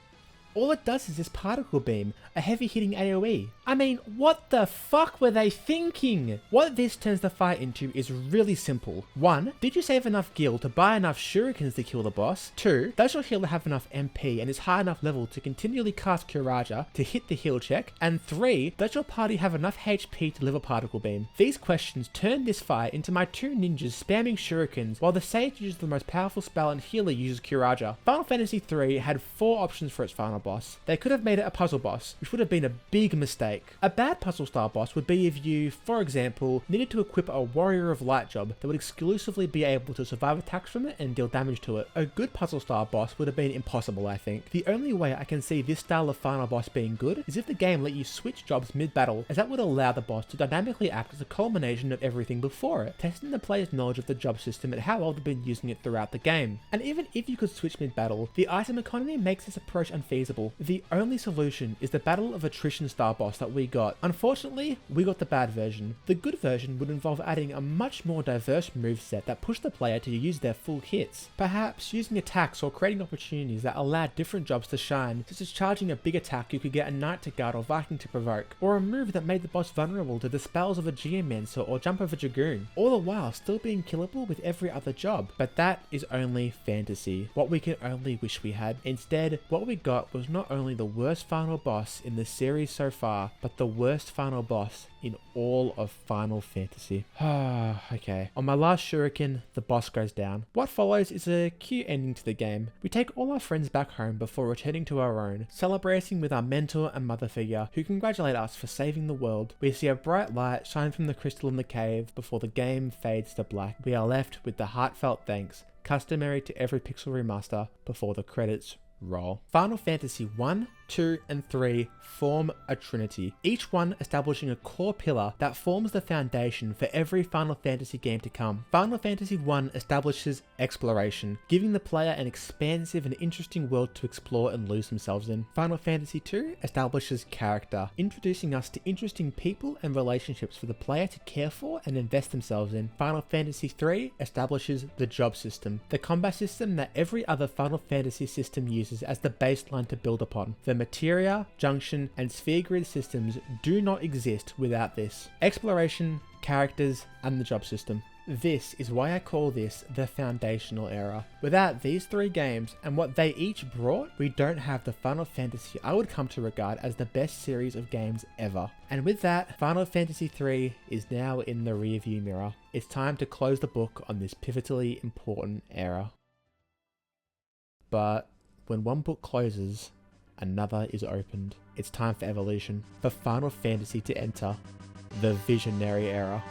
Speaker 1: All it does is this particle beam, a heavy hitting AoE. I mean, what the fuck were they thinking? What this turns the fight into is really simple. 1. Did you save enough gil to buy enough shurikens to kill the boss? 2. Does your healer have enough MP and is high enough level to continually cast Curaja to hit the heal check? And 3. Does your party have enough HP to live a particle beam? These questions turn this fight into my 2 ninjas spamming shurikens while the sage uses the most powerful spell and healer uses Curaja. Final Fantasy III had 4 options for its final boss. boss, they could have made it a puzzle boss, which would have been a big mistake. A bad puzzle style boss would be if you, for example, needed to equip a warrior of light job that would exclusively be able to survive attacks from it and deal damage to it. A good puzzle style boss would have been impossible, I think. The only way I can see this style of final boss being good is if the game let you switch jobs mid-battle, as that would allow the boss to dynamically act as a culmination of everything before it, testing the player's knowledge of the job system and how well they've been using it throughout the game. And even if you could switch mid-battle, the item economy makes this approach unfeasible. The only solution is the battle of attrition style boss that we got. Unfortunately, we got the bad version. The good version would involve adding a much more diverse moveset that pushed the player to use their full hits. Perhaps using attacks or creating opportunities that allowed different jobs to shine, such as charging a big attack you could get a knight to guard or Viking to provoke, or a move that made the boss vulnerable to the spells of a Geomancer or jump of a Dragoon, all the while still being killable with every other job. But that is only fantasy, what we can only wish we had. Instead, what we got was not only the worst final boss in the series so far, but the worst final boss in all of Final Fantasy. Okay. On my last shuriken, the boss goes down. What follows is a cute ending to the game. We take all our friends back home before returning to our own, celebrating with our mentor and mother figure who congratulate us for saving the world. We see a bright light shine from the crystal in the cave before the game fades to black. We are left with the heartfelt thanks, customary to every Pixel remaster, before the credits roll. Final Fantasy 1, 2, and 3 form a trinity, each one establishing a core pillar that forms the foundation for every Final Fantasy game to come. Final Fantasy 1 establishes exploration, giving the player an expansive and interesting world to explore and lose themselves in. Final Fantasy 2 establishes character, introducing us to interesting people and relationships for the player to care for and invest themselves in. Final Fantasy 3 establishes the job system, the combat system that every other Final Fantasy system uses as the baseline to build upon. The materia, junction, and sphere grid systems do not exist without this. Exploration, characters, and the job system. This is why I call this the foundational era. Without these three games and what they each brought, we don't have the Final Fantasy I would come to regard as the best series of games ever. And with that, Final Fantasy 3 is now in the rearview mirror. It's time to close the book on this pivotally important era. But when one book closes, another is opened. It's time for evolution, for Final Fantasy to enter the visionary era.